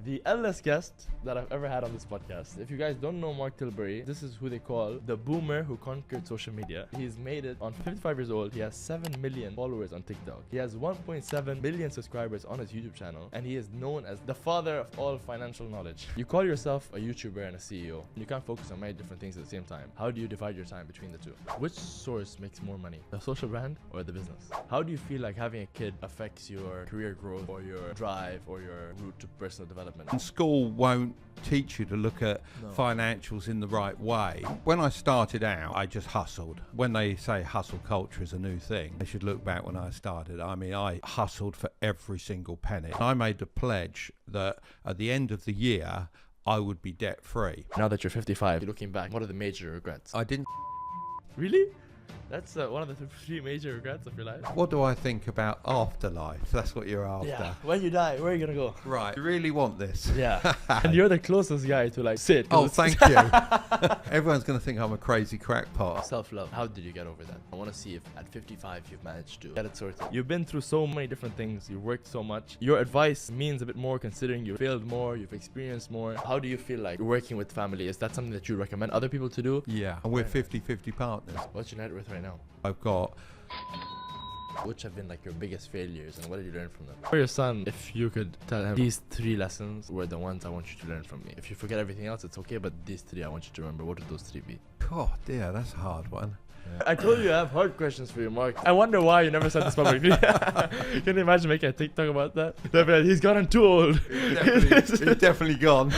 The eldest guest that I've ever had on this podcast. If you guys don't know Mark Tilbury, this is who they call the boomer who conquered social media. He's made it on 55 years old. He has 7 million followers on TikTok. He has 1.7 million subscribers on his YouTube channel. And he is known as the father of all financial knowledge. You call yourself a YouTuber and a CEO. You can't focus on many different things at the same time. How do you divide your time between the two? Which source makes more money? The social brand or the business? How do you feel like having a kid affects your career growth or your drive or your route to personal development? And school won't teach you to look at financials in the right way. When I started out, I just hustled. When they say hustle culture is a new thing, they should look back when I started. I mean, I hustled for every single penny. I made a pledge that at the end of the year, I would be debt free. Now that you're 55, you're looking back, what are the major regrets? I didn't. Really? That's one of the 3 major regrets of your life. What do I think about afterlife? That's what you're after. Yeah. When you die, where are you gonna go? Right. You really want this? Yeah. And you're the closest guy to like sit. Oh, thank you. Everyone's going to think I'm a crazy crackpot. Self-love. How did you get over that? I want to see if at 55 you've managed to get it sorted. You've been through so many different things. You've worked so much. Your advice means a bit more considering you failed more, you've experienced more. How do you feel like working with family? Is that something that you recommend other people to do? Yeah. And we're 50-50 partners. What's your net worth right now? I've got... Which have been like your biggest failures and what did you learn from them? For your son, if you could tell him these 3 lessons were the ones I want you to learn from me. If you forget everything else, it's okay, but these 3 I want you to remember. What would those 3 be? God, dear, that's a hard one. Yeah. I told you I have hard questions for you, Mark. I wonder why you never said this publicly. Can you imagine making a TikTok about that? He's gotten too old. He's definitely gone.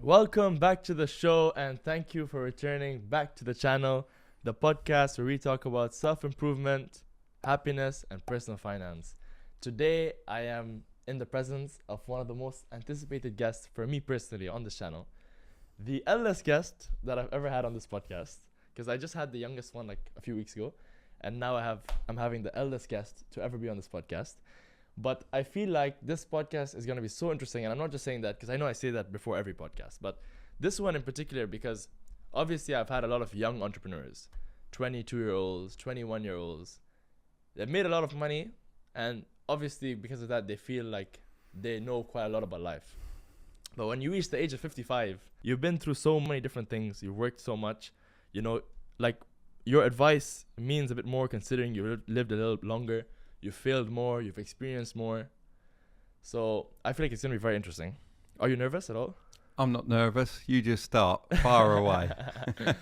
Welcome back to the show and thank you for returning back to the channel, the podcast where we talk about self-improvement, happiness, and personal finance. Today, I am in the presence of one of the most anticipated guests for me personally on this channel. The eldest guest that I've ever had on this podcast, because I just had the youngest one like a few weeks ago, and now I'm having the eldest guest to ever be on this podcast. But I feel like this podcast is going to be so interesting. And I'm not just saying that because I know I say that before every podcast. But this one in particular, because obviously I've had a lot of young entrepreneurs, 22-year-olds, 21-year-olds. They've made a lot of money. And obviously because of that, they feel like they know quite a lot about life. But when you reach the age of 55, you've been through so many different things. You've worked so much. You know, like your advice means a bit more considering you lived a little longer. You've failed more, you've experienced more. So I feel like it's going to be very interesting. Are you nervous at all? I'm not nervous. You just start. Far away.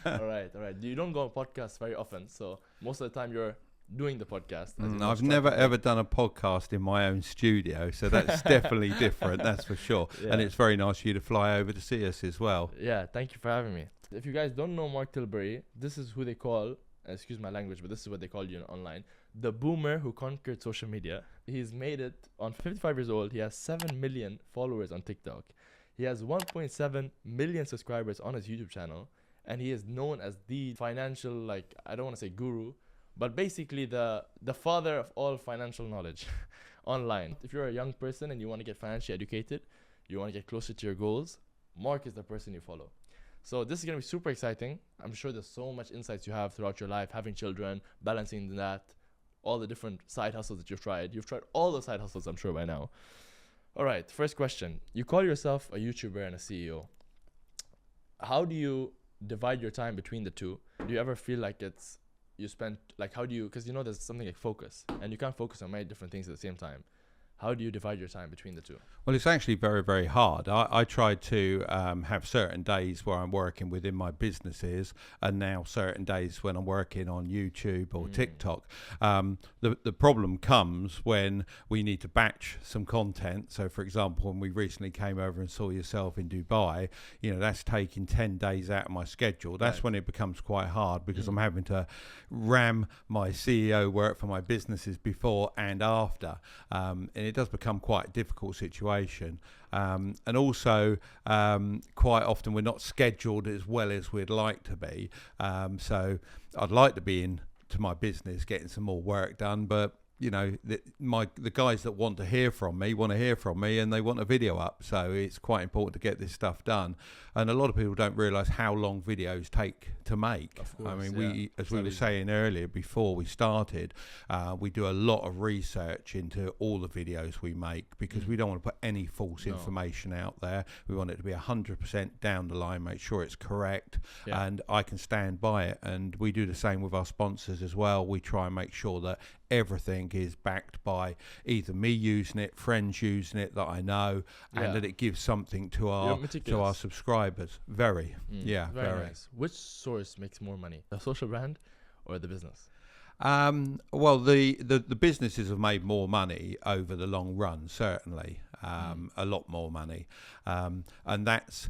All right. You don't go on podcasts very often. So most of the time you're doing the podcast. I've never ever done a podcast in my own studio. So that's definitely different. That's for sure. Yeah. And it's very nice of you to fly over to see us as well. Yeah. Thank you for having me. If you guys don't know Mark Tilbury, this is who they call, excuse my language, but this is what they call you online. The boomer who conquered social media. He's made it on 55 years old. He has 7 million followers on TikTok. He has 1.7 million subscribers on his YouTube channel. And he is known as the financial, like, I don't want to say guru, but basically the father of all financial knowledge online. If you're a young person and you want to get financially educated, you want to get closer to your goals, Mark is the person you follow. So this is going to be super exciting. I'm sure there's so much insights you have throughout your life, having children, balancing that, all the different side hustles that you've tried. You've tried all the side hustles, I'm sure, by now. All right, first question. You call yourself a YouTuber and a CEO. How do you divide your time between the two? Do you ever feel like how do you, because you know there's something like focus, and you can't focus on many different things at the same time. How do you divide your time between the two? Well, it's actually very, very hard. I try to have certain days where I'm working within my businesses and now certain days when I'm working on YouTube or TikTok. The problem comes when we need to batch some content. So, for example, when we recently came over and saw yourself in Dubai, you know, that's taking 10 days out of my schedule. That's when it becomes quite hard because I'm having to ram my CEO work for my businesses before and after. And it does become quite a difficult situation. And also, quite often we're not scheduled as well as we'd like to be. So I'd like to be into my business, getting some more work done, but the guys that want to hear from me and they want a video up. So it's quite important to get this stuff done. And a lot of people don't realise how long videos take to make. Of course, I mean, it's we not were easy. saying earlier before we started, we do a lot of research into all the videos we make because we don't want to put any false information out there. We want it to be 100% down the line, make sure it's correct, and I can stand by it. And we do the same with our sponsors as well. We try and make sure that everything is backed by either me using it, friends using it that I know, and that it gives something to our subscribers. Very nice. Which source makes more money, the social brand or the business? Well, the businesses have made more money over the long run, certainly, a lot more money, and that's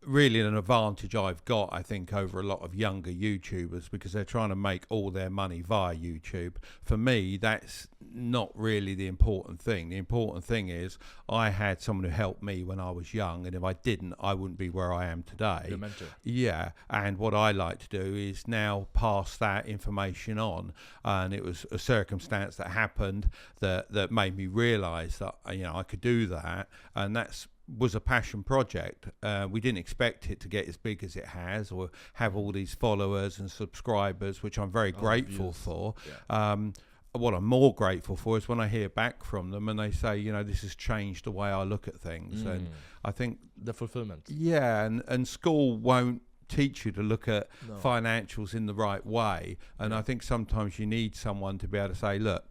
really an advantage I've got, I think, over a lot of younger YouTubers because they're trying to make all their money via YouTube. For me, that's not really the important thing. The important thing is I had someone who helped me when I was young, and if I didn't, I wouldn't be where I am today. Your mentor. Yeah, and what I like to do is now pass that information on, and it was a circumstance that happened that made me realise that I could do that, and that's was a passion project. We didn't expect it to get as big as it has or have all these followers and subscribers, which I'm very grateful for. What I'm more grateful for is when I hear back from them and they say, this has changed the way I look at things. And I think the fulfillment. Yeah, and school won't teach you to look at financials in the right way. And I think sometimes you need someone to be able to say, look,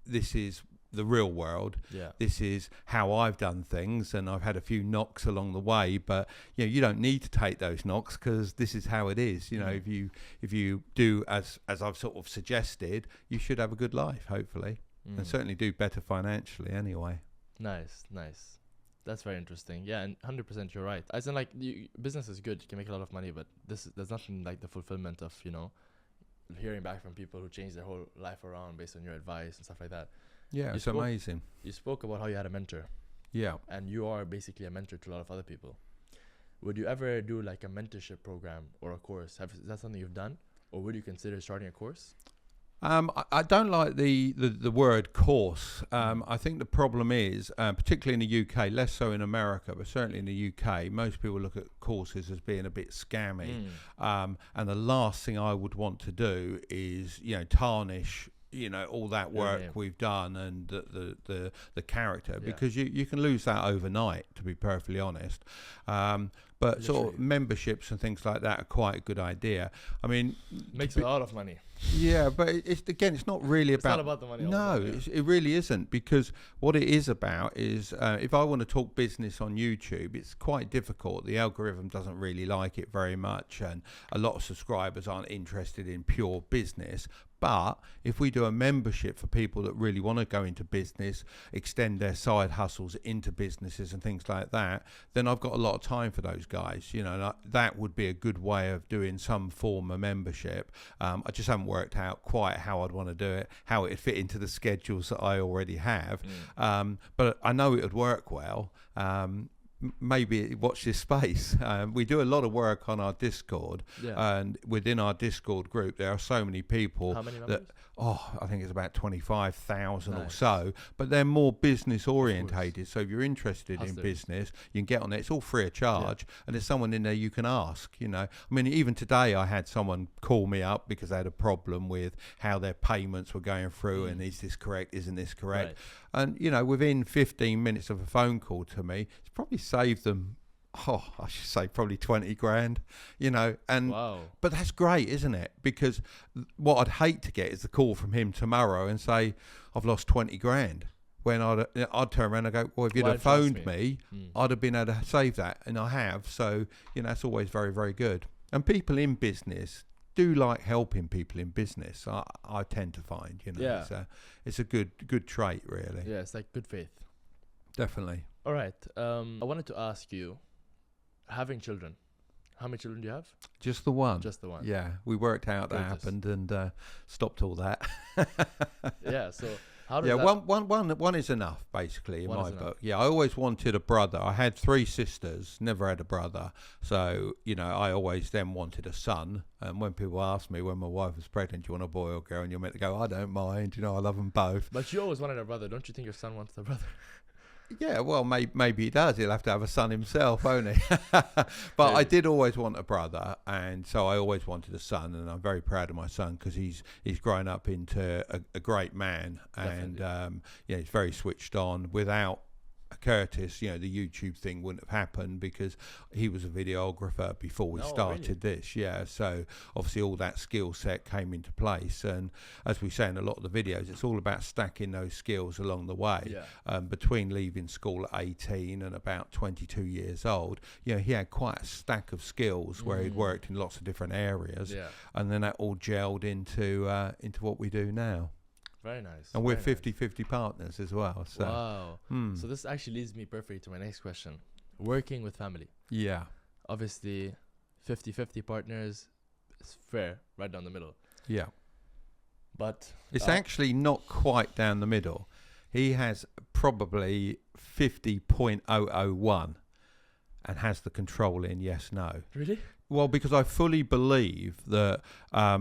this is the real world. This is how I've done things, and I've had a few knocks along the way, but you don't need to take those knocks because this is how it is. If you do as I've sort of suggested, you should have a good life, hopefully, and certainly do better financially anyway. Nice. That's very interesting. Yeah, and 100% you're right. As in, like, business is good, you can make a lot of money, but there's nothing like the fulfillment of hearing back from people who change their whole life around based on your advice and stuff like that. Yeah, it's amazing. You spoke about how you had a mentor. Yeah. And you are basically a mentor to a lot of other people. Would you ever do like a mentorship program or a course? Is that something you've done? Or would you consider starting a course? I don't like the word course. I think the problem is, particularly in the UK, less so in America, but certainly in the UK, most people look at courses as being a bit scammy. And the last thing I would want to do is, tarnish all that work we've done and the character, because you can lose that overnight, to be perfectly honest. But literally, sort of memberships and things like that are quite a good idea. I mean, makes a lot of money. Yeah, but it's not really it's not about the money. No, it really isn't, because what it is about is if I want to talk business on YouTube, it's quite difficult. The algorithm doesn't really like it very much, and a lot of subscribers aren't interested in pure business. But if we do a membership for people that really want to go into business, extend their side hustles into businesses and things like that, then I've got a lot of time for those guys. That would be a good way of doing some form of membership. I just haven't worked out quite how I'd want to do it, how it'd fit into the schedules that I already have. But I know it would work well. Maybe watch this space. We do a lot of work on our Discord, and within our Discord group there are so many people. How many members? I think it's about 25,000 or so, but they're more business orientated. So if you're interested in business, you can get on there. It's all free of charge, and there's someone in there you can ask. I mean, even today I had someone call me up because they had a problem with how their payments were going through, and is this correct, isn't this correct? And within 15 minutes of a phone call to me, it's probably saved them, I should say probably 20 grand, and wow. But that's great, isn't it? Because what I'd hate to get is the call from him tomorrow and say, I've lost 20 grand. When I'd turn around and go, well, if you'd have phoned me, I'd have been able to save that, and I have. So, that's always very, very good. And people in business do like helping people in business. I tend to find, it's a good trait, really. Yeah, it's like good faith. Definitely. All right. I wanted to ask you, having children, how many children do you have? Just the one. Just the one. Yeah, we worked out that happened and stopped all that. Yeah, so How does Yeah, that? one is enough, basically, in One my is enough. book. Yeah, I always wanted a brother. I had 3 sisters, never had a brother. So, I always then wanted a son. And when people ask me when my wife was pregnant, do you want a boy or girl? And you're meant to go, I don't mind. I love them both. But you always wanted a brother. Don't you think your son wants a brother? Yeah, well, maybe he does. He'll have to have a son himself, won't he? But I Maybe. did always want a brother, and so I always wanted a son, and I'm very proud of my son because he's grown up into a great man, and he's very switched on. Without Curtis, the YouTube thing wouldn't have happened because he was a videographer before we No, started this. Yeah, so obviously all that skill set came into place, and as we say in a lot of the videos, it's all about stacking those skills along the way. Yeah. Between leaving school at 18 and about 22 years old, he had quite a stack of skills where he'd worked in lots of different areas, Yeah. and then that all gelled into what we do now. Very nice. And we're very nice. 50-50 partners as well. So Wow. So this actually leads me perfectly to my next question. Working with family. yeah. Obviously, 50-50 partners is fair, right down the middle. Yeah. But It's actually not quite down the middle. He has probably 50.001 and has the control in yes, no. really? Well, because I fully believe that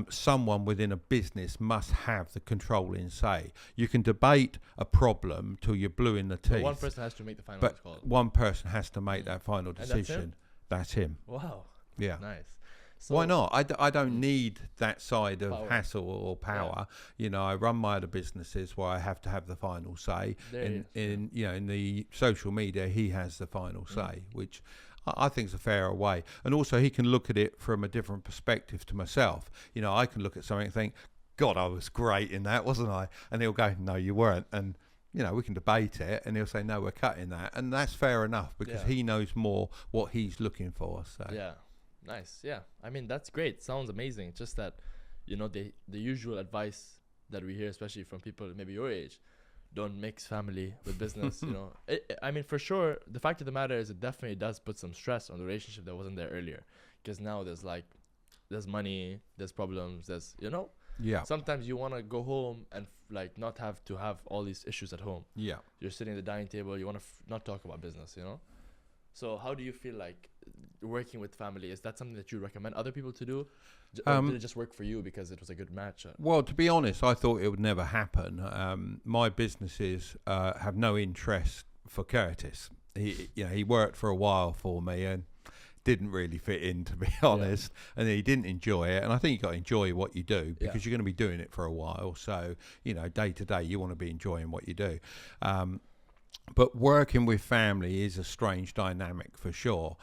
someone within a business must have the control in say. You can debate a problem till you're blue in the teeth. So one person has to make the final but call. one person has to make that final that's him? decision. That's him. Wow. Yeah. Nice. So Why not? I don't need that side of Power. hassle or power. I run my other businesses where I have to have the final say. There In the social media, he has the final say, which I think is a fairer way. And also, he can look at it from a different perspective to myself. I can look at something and think, God, I was great in that, wasn't I? And he'll go, no, you weren't. And we can debate it, and he'll say, no, we're cutting that, and that's fair enough because he knows more what he's looking for. So Yeah. Nice. Yeah. I mean, that's great. Sounds amazing. It's just that, the usual advice that we hear, especially from people maybe your age, don't mix family with business. I mean, for sure, the fact of the matter is it definitely does put some stress on the relationship that wasn't there earlier. Because now there's money, there's problems, yeah, sometimes you want to go home and not have to have all these issues at home. yeah. You're sitting at the dining table, you want to not talk about business, So how do you feel like working with family? Is that something that you recommend other people to do? Or did it just work for you because it was a good match? Well, to be honest, I thought it would never happen. My businesses have no interest for Curtis. He worked for a while for me and didn't really fit in, to be honest. And he didn't enjoy it. And I think you got to enjoy what you do because you're going to be doing it for a while. So, day to day, you want to be enjoying what you do. But working with family is a strange dynamic for sure.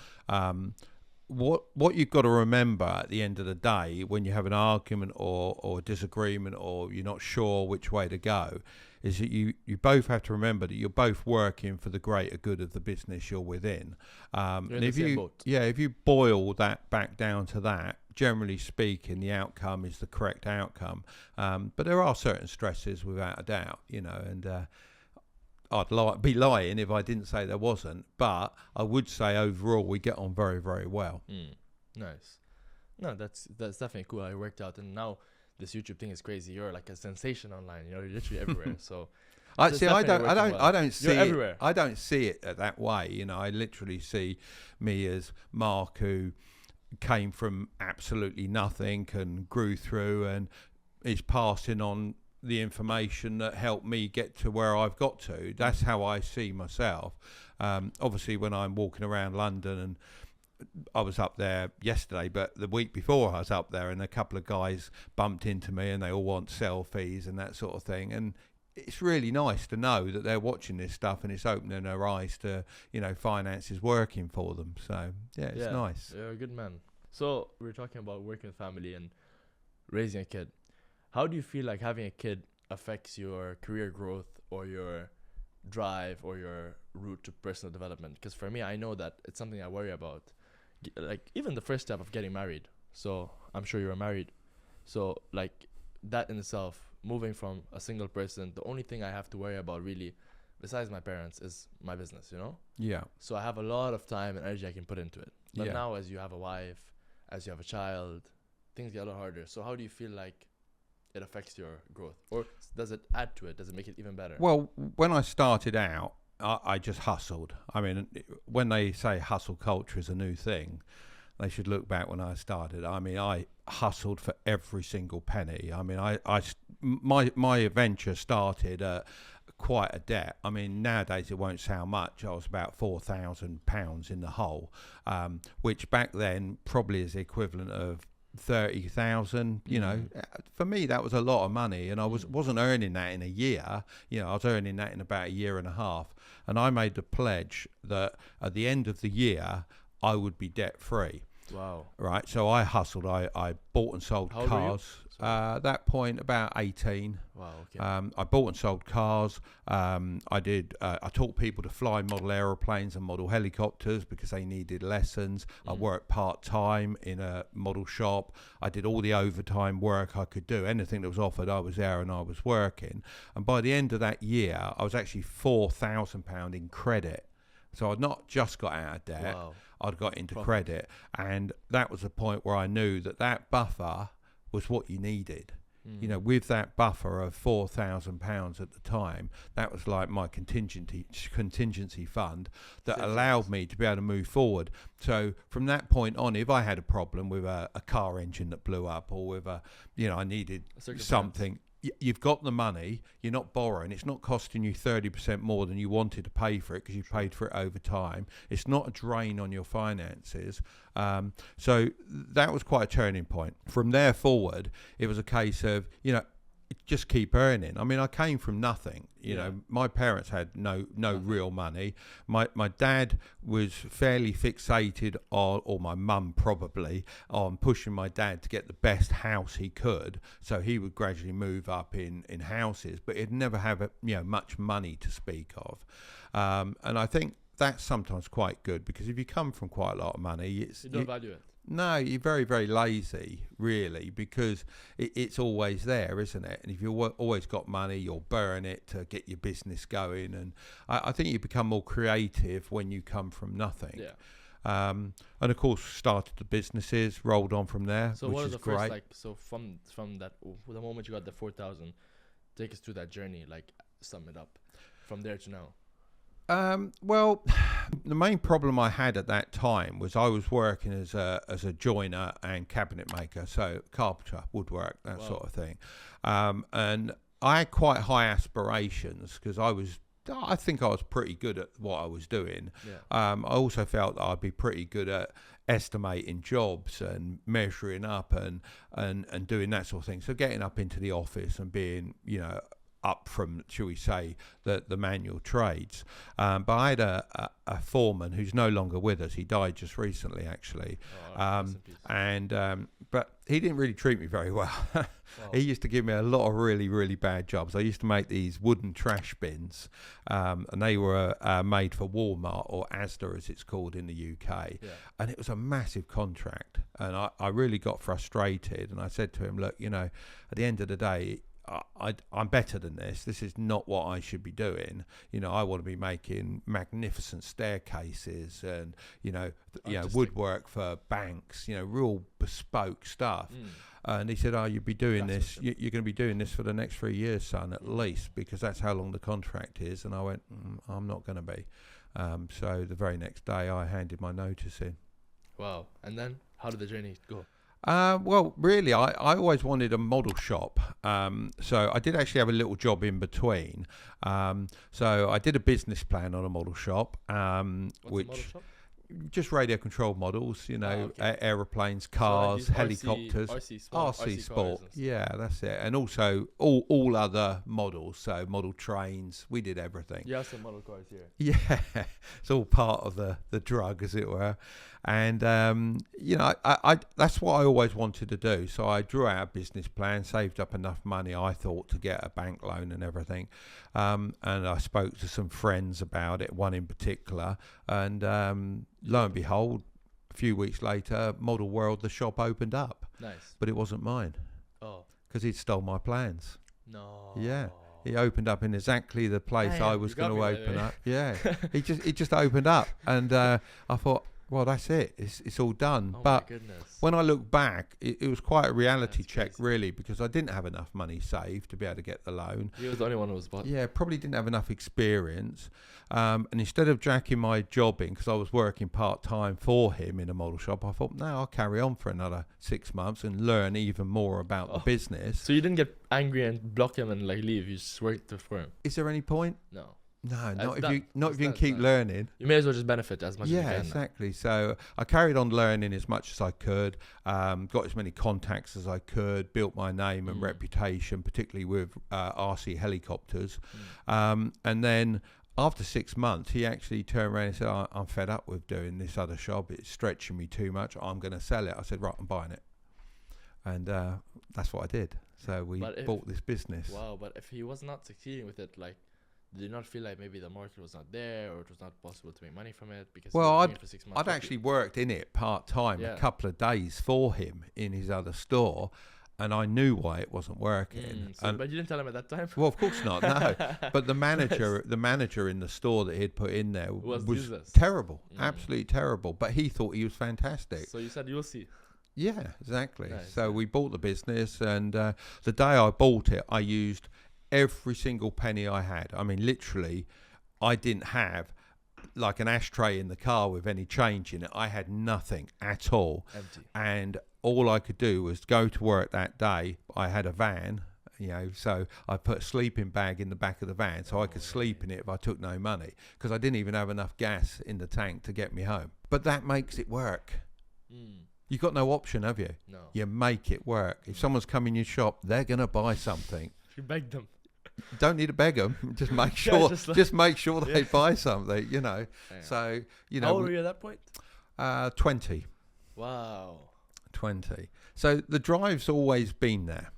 What you've got to remember at the end of the day when you have an argument or disagreement or you're not sure which way to go is that you both have to remember that you're both working for the greater good of the business you're within. You're in the same boat. If you boil that back down to that, generally speaking, the outcome is the correct outcome. But there are certain stresses without a doubt, and I'd be lying if I didn't say there wasn't, but I would say overall we get on very, very well. Nice. No, that's definitely cool how it worked out. And now this YouTube thing is crazy. You're like a sensation online. You're literally everywhere. So I it's see. I definitely working well. don't see You're it. everywhere. I don't see it that way. I literally see me as Mark, who came from absolutely nothing and grew through and is passing on the information that helped me get to where I've got to. That's how I see myself. Obviously, when I'm walking around London, and I was up there yesterday, but the week before I was up there, and a couple of guys bumped into me, and they all want selfies and that sort of thing. And it's really nice to know that they're watching this stuff, and it's opening their eyes to, finance is working for them. So it's nice. You're a good man. So we're talking about working with family and raising a kid. How do you feel like having a kid affects your career growth or your drive or your route to personal development? Because for me, I know that it's something I worry about. Like even the first step of getting married. So I'm sure you're married. So like that in itself, moving from a single person, the only thing I have to worry about really, besides my parents, is my business, Yeah. So I have a lot of time and energy I can put into it. But Yeah. now as you have a wife, as you have a child, things get a lot harder. So how do you feel like it affects your growth, or does it add to it? Does it make it even better? Well, when I started out, I just hustled. I mean, when they say hustle culture is a new thing, they should look back when I started. I mean, I hustled for every single penny. I mean, my venture started at quite a debt. I mean, nowadays it won't sound much. I was about £4,000 in the hole, which back then probably is the equivalent of 30,000. You know, for me that was a lot of money, and I wasn't earning that in a year. You know, I was earning that in about a year and a half, and I made the pledge that at the end of the year I would be debt free. Wow. Right, so I hustled. I bought and sold How old were you? cars. At that point, about 18. Wow. Okay. I bought and sold cars. I taught people to fly model aeroplanes and model helicopters because they needed lessons. I worked part-time in a model shop. I did all the overtime work I could do. Anything that was offered, I was there and I was working. And by the end of that year, I was actually £4,000 in credit. So I'd not just got out of debt. Wow. I'd got into credit, and that was the point where I knew that buffer was what you needed. You know, with that buffer of £4,000 at the time, that was like my contingency fund that allowed me to be able to move forward. So from that point on, if I had a problem with a car engine that blew up, or with I needed something. You've got the money, you're not borrowing, it's not costing you 30% more than you wanted to pay for it because you paid for it over time. It's not a drain on your finances. So that was quite a turning point. From there forward, it was a case of, just keep earning. I mean, I came from nothing. You know, my parents had no real money. My dad was fairly fixated on, or my mum probably, on pushing my dad to get the best house he could. So he would gradually move up in houses, but he'd never have much money to speak of. And I think that's sometimes quite good, because if you come from quite a lot of money, you don't value it. No, you're very, very lazy, really, because it's always there, isn't it? And if you've always got money, you'll burn it to get your business going. And I think you become more creative when you come from nothing. Yeah. And of course, started the businesses, rolled on from there. So which what is was the great. from that, the moment you got the 4,000, take us through that journey, like sum it up from there to now. Well, the main problem I had at that time was I was working as a joiner and cabinet maker, so carpenter, woodwork, that sort of thing. And I had quite high aspirations because I think I was pretty good at what I was doing. Yeah. I also felt that I'd be pretty good at estimating jobs and measuring up and doing that sort of thing. So getting up into the office and being, up from, shall we say, the manual trades. But I had a foreman who's no longer with us. He died just recently, actually. But he didn't really treat me very well. Wow. He used to give me a lot of really, really bad jobs. I used to make these wooden trash bins, and they were made for Walmart, or Asda as it's called in the UK. Yeah. And it was a massive contract. And I really got frustrated. And I said to him, look, at the end of the day, I'm better than this. This is not what I should be doing. I want to be making magnificent staircases and, woodwork for banks, real bespoke stuff. And he said, you'll be doing this. You're going to be doing this for the next 3 years, son, at least, because that's how long the contract is. And I went, I'm not going to be. So the very next day I handed my notice in. Wow. And then how did the journey go? Well, really, I always wanted a model shop. So I did actually have a little job in between. So I did a business plan on a model shop. What's a model shop? Just radio controlled models, aeroplanes, cars, so helicopters, RC Sport. Yeah, that's it. And also all other models, so model trains. We did everything. Yeah, some model cars here. Yeah, it's all part of the drug, as it were. And I that's what I always wanted to do. So I drew out a business plan, saved up enough money, I thought, to get a bank loan and everything. And I spoke to some friends about it, one in particular, and lo and behold, a few weeks later, Model World, the shop, opened up. Nice. But it wasn't mine. Oh. Because he'd stole my plans. No. Yeah. He opened up in exactly the place I was going to open up. Yeah. He just opened up. And I thought, well, that's it. It's all done. Oh But my goodness. when I look back, it was quite a reality That's check, crazy. really, because I didn't have enough money saved to be able to get the loan. He was the only one who was bought. Yeah, probably didn't have enough experience. And instead of jacking my job in, because I was working part-time for him in a model shop, I thought, no, I'll carry on for another 6 months and learn even more about the business. So you didn't get angry and block him and like leave. You just worked for him. Is there any point? No. No, not if done. you not It's if you can done, keep it's done. learning. You may as well just benefit as much as you Yeah, can. exactly. So I carried on learning as much as I could, got as many contacts as I could, built my name and reputation, particularly with RC helicopters. And then after 6 months, he actually turned around and said, I'm fed up with doing this other shop. It's stretching me too much. I'm going to sell it. I said, right, I'm buying it. And that's what I did. So we bought this business. Wow, but if he was not succeeding with it, like, did you not feel like maybe the market was not there or it was not possible to make money from it? Because Well, you were doing it for 6 months. I'd actually worked in it part-time a couple of days for him in his other store, and I knew why it wasn't working. But you didn't tell him at that time? Well, of course not, no. But the manager in the store that he'd put in there was useless. terrible, absolutely terrible. But he thought he was fantastic. So you said, you'll see. Yeah, exactly. Nice, So we bought the business, and the day I bought it, I used every single penny I had. I mean, literally, I didn't have like an ashtray in the car with any change in it. I had nothing at all. Empty. And all I could do was go to work that day. I had a van, so I put a sleeping bag in the back of the van so I could sleep in it if I took no money, because I didn't even have enough gas in the tank to get me home. But that makes it work. You've got no option, have you? No. You make it work. If someone's come in your shop, they're going to buy something. You begged them. Don't need to beg them. Just make sure. Just make sure they buy something. Yeah. So How old were you at that point? 20. Wow. 20. So the drive's always been there.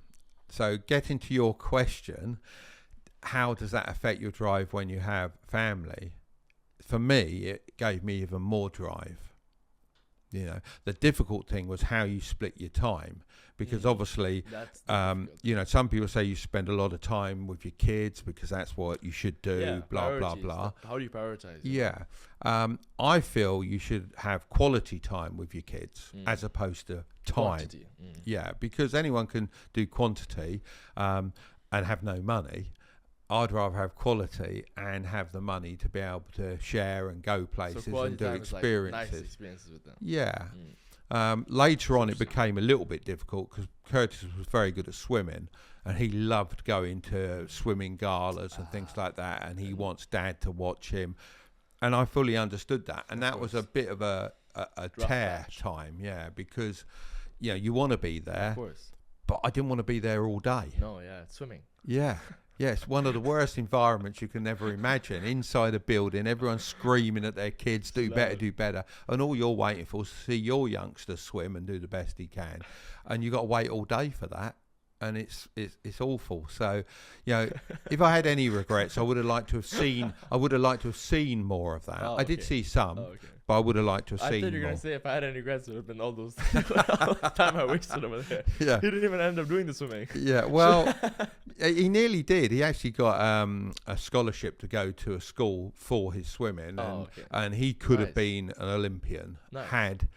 So getting to your question, how does that affect your drive when you have family? For me, it gave me even more drive. The difficult thing was how you split your time, because obviously, some people say you spend a lot of time with your kids because that's what you should do, blah, blah, blah. How do you prioritize? Yeah. I feel you should have quality time with your kids as opposed to time. Quantity. Yeah, because anyone can do quantity and have no money. I'd rather have quality and have the money to be able to share and go places and do experiences. Like nice experiences with them. Yeah. Later on, it became a little bit difficult because Curtis was very good at swimming, and he loved going to swimming galas and things like that, and he wants Dad to watch him. And I fully understood that. And that was a bit of a tear time, because you want to be there. Of course. But I didn't want to be there all day. No, it's swimming. Yeah. Yeah, it's one of the worst environments you can ever imagine. Inside a building, everyone's screaming at their kids, do better, do better. And all you're waiting for is to see your youngster swim and do the best he can. And you've got to wait all day for that. And it's awful. So, if I had any regrets, I would have liked to have seen more of that. I did see some, but I would have liked to have seen more. I thought you were going to say if I had any regrets, it would have been all those all the time I wasted over there. Yeah. He didn't even end up doing the swimming. Yeah, well, he nearly did. He actually got a scholarship to go to a school for his swimming, and he could have been an Olympian had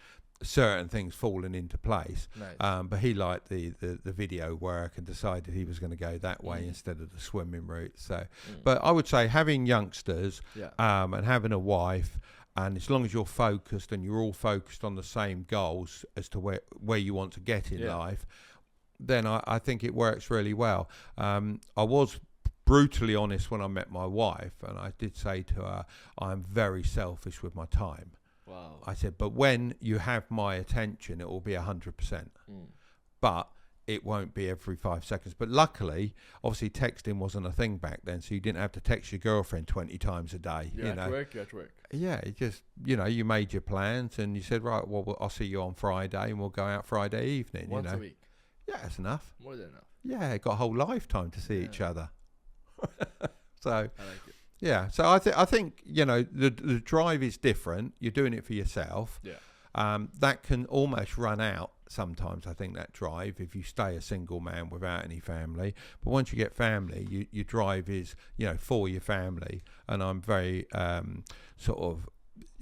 certain things fallen into place. But he liked the video work and decided he was going to go that way instead of the swimming route. So, but I would say having youngsters and having a wife, and as long as you're focused and you're all focused on the same goals as to where you want to get in life, then I think it works really well. I was brutally honest when I met my wife, and I did say to her, I'm very selfish with my time. Wow. I said, but when you have my attention, it will be 100%. But it won't be every 5 seconds. But luckily, obviously, texting wasn't a thing back then, so you didn't have to text your girlfriend 20 times a day. You're at work. Yeah, it just, you made your plans and you said, right, well, I'll see you on Friday and we'll go out Friday evening. Once a week. Yeah, that's enough. More than enough. Yeah, got a whole lifetime to see each other. So I like it. Yeah, so I think the drive is different. You're doing it for yourself. Yeah. That can almost run out sometimes. I think that drive, if you stay a single man without any family. But once you get family, your drive is for your family. And I'm very sort of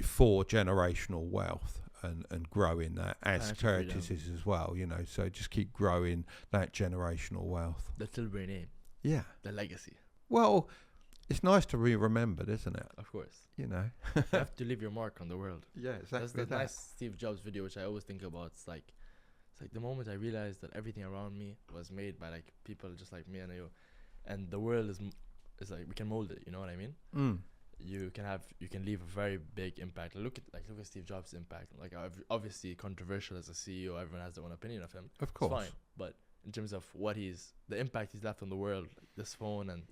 for generational wealth and growing that as Financial Curtis freedom. is as well, you know. So just keep growing that generational wealth. The Tilbury name, Yeah. the legacy, Well, it's nice to be remembered, isn't it? of course. You know. You have to leave your mark on the world. Yeah, That's exactly the nice Steve Jobs video, which I always think about. It's like the moment I realized that everything around me was made by like people just like me and you, and the world is like we can mold it. You know what I mean? Mm. You can leave a very big impact. Look at Steve Jobs' impact. Like obviously controversial as a CEO. Everyone has their own opinion of him. Of course. It's fine, but in terms of the impact he's left on the world, like this phone and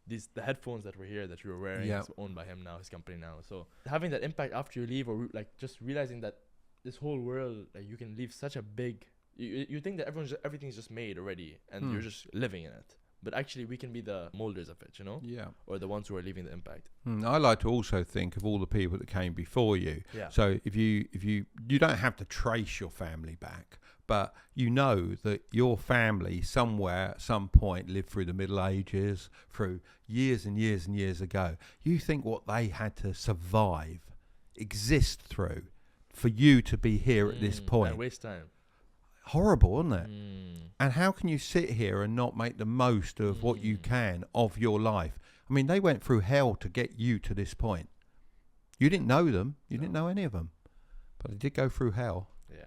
the headphones that were here that you were wearing is owned by him now, his company now. So having that impact after you leave, or like just realizing that this whole world, like you can leave such a big. You think that everything's just made already, and you're just living in it. But actually, we can be the molders of it, you know? Yeah. Or the ones who are leaving the impact. I like to also think of all the people that came before you. Yeah. So if you don't have to trace your family back, but you know that your family somewhere at some point lived through the Middle Ages, through years and years and years ago. You think what they had to survive, exist through, for you to be here at this point. And waste time. Horrible, isn't it? And how can you sit here and not make the most of what you can of your life? I mean, they went through hell to get you to this point. You didn't know them. You didn't know any of them. But they did go through hell. Yeah,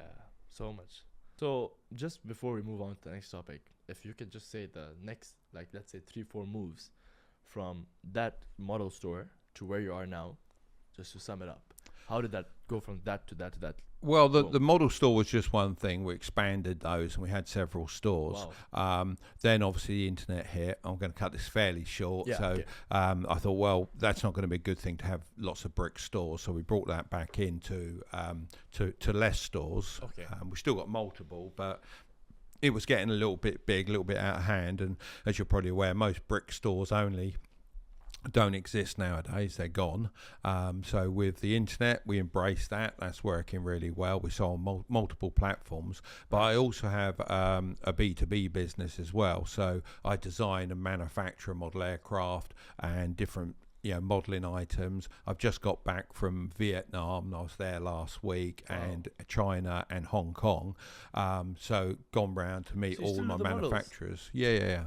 so much. So just before we move on to the next topic, if you could just say the next, like, let's say 3-4 moves from that model store to where you are now, just to sum it up. How did that go from that to that to that? Well, the model store was just one thing. We expanded those and we had several stores. Wow. Then obviously the internet hit. I'm going to cut this fairly short. Yeah, so okay. I thought, well, that's not going to be a good thing to have lots of brick stores. So we brought that back into to less stores. Okay. We still got multiple, but it was getting a little bit big, a little bit out of hand. And as you're probably aware, most brick stores only don't exist nowadays. They're gone. So with the internet, we embrace that. That's working really well. We sell on multiple platforms, but I also have a B2B business as well. So I design and manufacture model aircraft and different modelling items. I've just got back from Vietnam. I was there last week. Wow. And China and Hong Kong. So gone round to meet all my manufacturers. Yeah.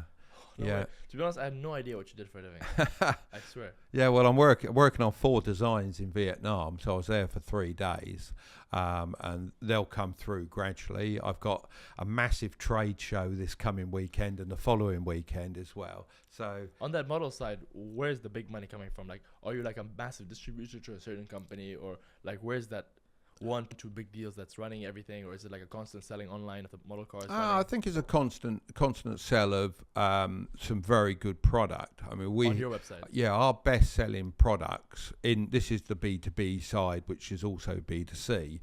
No yeah. way. To be honest, I had no idea what you did for a living. I swear. Yeah, well, I'm working on 4 designs in Vietnam, so I was there for 3 days, and they'll come through gradually. I've got a massive trade show this coming weekend and the following weekend as well. So on that model side, where's the big money coming from? Like, are you like a massive distributor to a certain company, or like where's that 1-2 big deals that's running everything, or is it like a constant selling online of the model cars? I think it's a constant sell of some very good product. I mean, on your website. Yeah, our best selling products this is the B2B side, which is also B2C.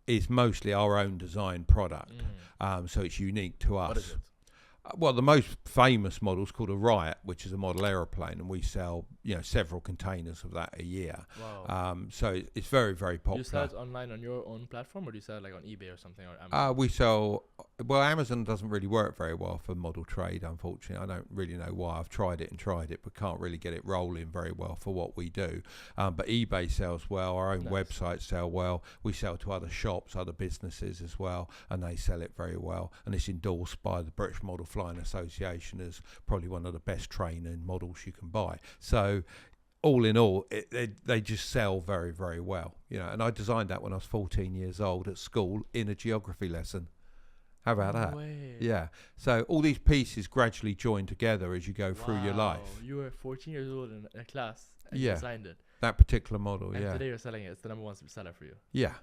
Is mostly our own design product, so it's unique to us. What is it? Well, the most famous model is called a Riot, which is a model aeroplane, and we sell several containers of that a year. Wow. So it's very, very popular. Do you sell it online on your own platform, or do you sell it like on eBay or something, or Amazon? We sell. Well, Amazon doesn't really work very well for model trade, unfortunately. I don't really know why. I've tried it, but can't really get it rolling very well for what we do. But eBay sells well. Our own websites sell well. We sell to other shops, other businesses as well, and they sell it very well. And it's endorsed by the British Model Flying Association as probably one of the best training models you can buy. So all in all, they just sell very, very well. And I designed that when I was 14 years old at school in a geography lesson. How about that? Way. Yeah. So all these pieces gradually join together as you go through your life. You were 14 years old in a class and you designed it. That particular model, and today you're selling it. It's the number 1 seller for you. Yeah.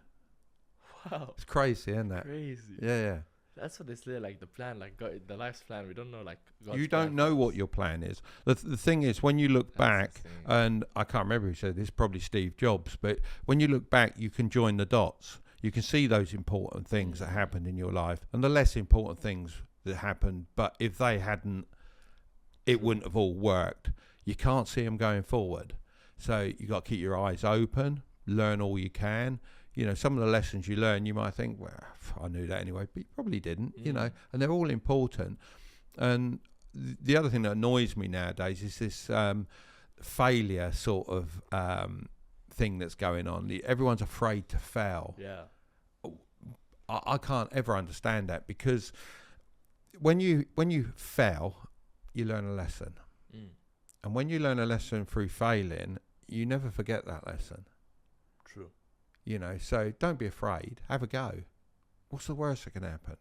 Wow. It's crazy, isn't that? Crazy. Yeah. That's what they say, like the plan, like God, the life's plan. We don't know, like God's you don't know what your plan is. The thing is, when you look back, and I can't remember who said this, probably Steve Jobs, but when you look back, you can join the dots. You can see those important things that happened in your life and the less important things that happened. But if they hadn't, it wouldn't have all worked. You can't see them going forward. So you got to keep your eyes open, learn all you can. Some of the lessons you learn, you might think, well, I knew that anyway, but you probably didn't, and they're all important. And the other thing that annoys me nowadays is this failure sort of thing that's going on. Everyone's afraid to fail. Yeah. I can't ever understand that, because when you fail, you learn a lesson. And when you learn a lesson through failing, you never forget that lesson. True. You know, so don't be afraid. Have a go. What's the worst that can happen?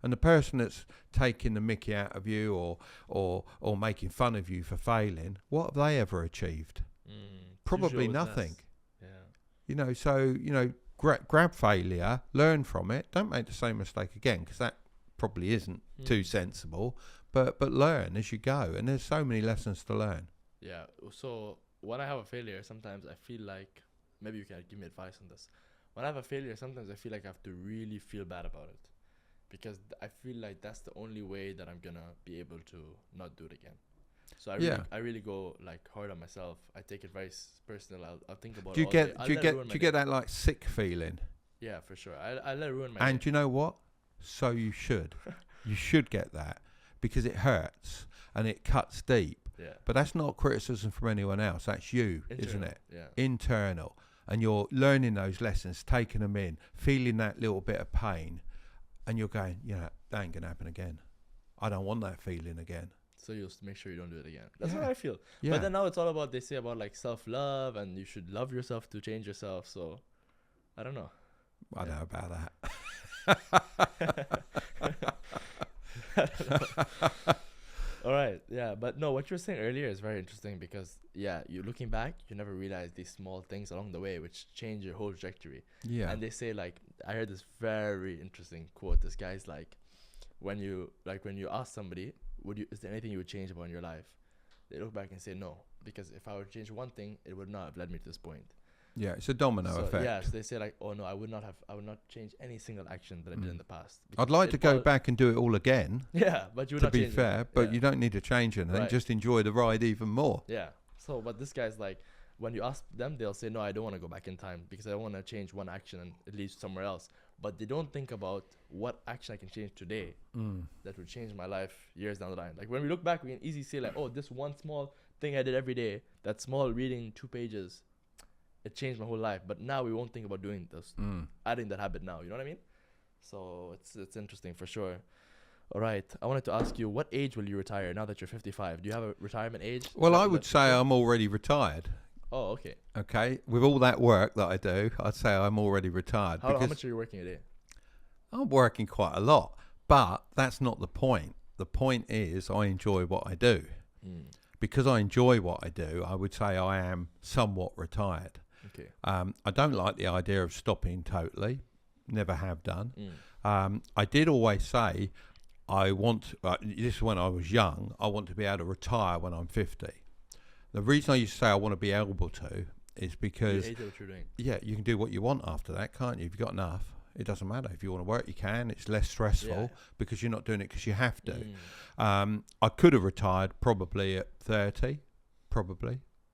And the person that's taking the mickey out of you or making fun of you for failing, what have they ever achieved? Probably nothing. Yeah. You know, so, you know, grab failure, learn from it. Don't make the same mistake again, because that probably isn't too sensible. But learn as you go, and there's so many lessons to learn. Yeah. So when I have a failure, sometimes I feel like, maybe you can give me advice on this. When I have a failure, sometimes I feel like I have to really feel bad about it, because I feel like that's the only way that I'm gonna be able to not do it again. So I really go like hard on myself. I take it very personal. I'll think about. Do you get that like sick feeling? Yeah, for sure. I let it ruin my. And day. you know what? So you should. You should get that, because it hurts and it cuts deep. Yeah. But that's not criticism from anyone else. That's you, isn't it? Yeah. Internal. And you're learning those lessons, taking them in, feeling that little bit of pain, and you're going, that ain't gonna happen again. I don't want that feeling again. So you'll make sure you don't do it again. That's what I feel. Yeah. But then now it's all about, they say about like self-love, and you should love yourself to change yourself. So I don't know. I don't know about that. All right. Yeah. But no, what you were saying earlier is very interesting, because you're looking back, you never realize these small things along the way which change your whole trajectory. Yeah. And they say, like, I heard this very interesting quote. This guy's like, when you ask somebody, is there anything you would change about in your life? They look back and say no, because if I would change one thing, it would not have led me to this point. Yeah, it's a domino effect. Yeah, so they say like, oh no, I would not change any single action that I did in the past. I'd like to go back and do it all again. Yeah, but you would to not be change fair, but you don't need to change anything. Right. Just enjoy the ride even more. Yeah. So, but this guy's like, when you ask them, they'll say, no, I don't want to go back in time, because I want to change one action and it leads somewhere else. But they don't think about what action I can change today that would change my life years down the line. Like when we look back, we can easily say like, oh, this one small thing I did every day, that small reading 2 pages, it changed my whole life. But now we won't think about doing this, adding that habit now. You know what I mean? So it's interesting for sure. All right. I wanted to ask you, what age will you retire now that you're 55? Do you have a retirement age? Well, I would say I'm already retired. Oh, okay. Okay. With all that work that I do, I'd say I'm already retired. How much are you working a day? I'm working quite a lot, but that's not the point. The point is I enjoy what I do. Because I enjoy what I do, I would say I am somewhat retired. Okay. I don't like the idea of stopping totally. Never have done. I did always say this is when I was young, I want to be able to retire when I'm 50. The reason I used to say I want to be able to is because you hate what you're doing. Yeah, you can do what you want after that, can't you? If you've got enough, it doesn't matter. If you want to work, you can. It's less stressful because you're not doing it because you have to. I could have retired probably at 30,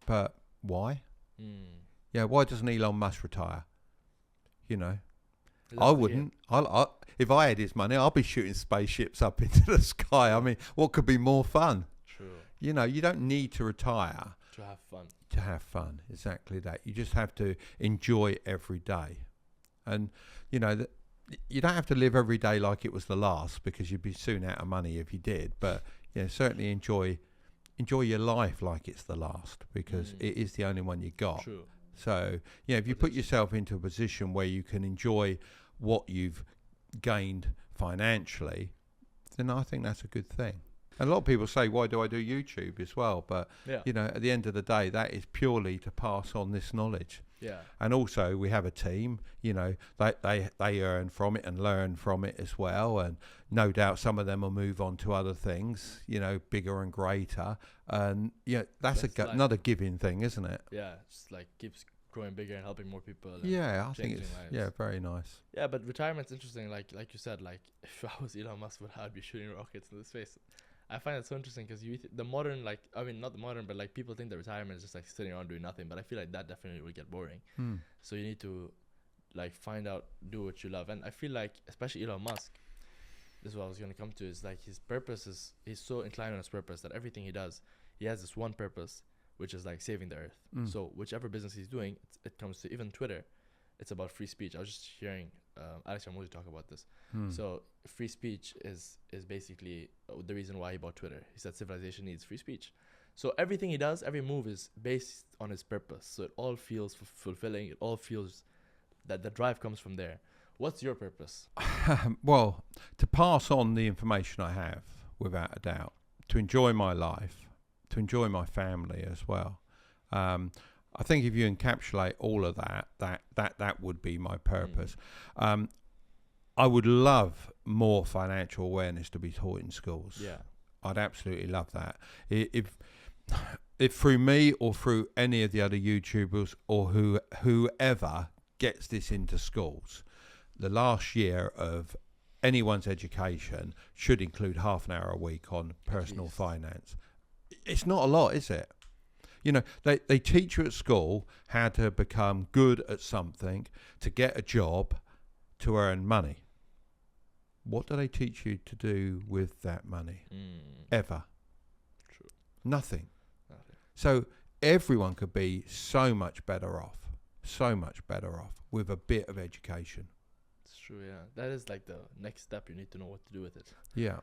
but why? Yeah, why doesn't Elon Musk retire? You know, I wouldn't. If I had his money, I'd be shooting spaceships up into the sky. I mean, what could be more fun? True. You know, you don't need to retire to have fun. To have fun, exactly that. You just have to enjoy every day, and you know that you don't have to live every day like it was the last, because you'd be soon out of money if you did. But certainly enjoy your life like it's the last, because it is the only one you got. True. So if you put yourself into a position where you can enjoy what you've gained financially, then I think that's a good thing. And a lot of people say, why do I do YouTube as well? But, at the end of the day, that is purely to pass on this knowledge. Yeah. And also we have a team, they earn from it and learn from it as well. And no doubt some of them will move on to other things, bigger and greater. And that's another giving thing, isn't it? Yeah. It's like keeps growing bigger and helping more people. I think it's very nice. Yeah, but retirement's interesting. Like you said, like if I was Elon Musk, I'd be shooting rockets into space. I find it so interesting because the modern, not the modern, but like people think that retirement is just like sitting around doing nothing. But I feel like that definitely will get boring. So you need to like find out, do what you love. And I feel like, especially Elon Musk, this is what I was going to come to, is like his purpose he's so inclined on his purpose that everything he does, he has this one purpose, which is like saving the earth. Mm. So whichever business he's doing, it comes to even Twitter. It's about free speech. I was just hearing Alex Ramosi talk about this. So free speech is basically the reason why he bought Twitter. He said civilization needs free speech. So everything he does, every move is based on his purpose. So it all feels fulfilling. It all feels that the drive comes from there. What's your purpose? Well, to pass on the information I have, without a doubt, to enjoy my life, to enjoy my family as well. I think if you encapsulate all of that would be my purpose. I would love more financial awareness to be taught in schools. Yeah, I'd absolutely love that. If through me or through any of the other YouTubers or whoever gets this into schools, the last year of anyone's education should include half an hour a week on personal finance. It's not a lot, is it? You know, they teach you at school how to become good at something, to get a job, to earn money. What do they teach you to do with that money? Ever? True. Nothing. So everyone could be so much better off with a bit of education. It's true, yeah. That is like the next step. You need to know what to do with it. Yeah.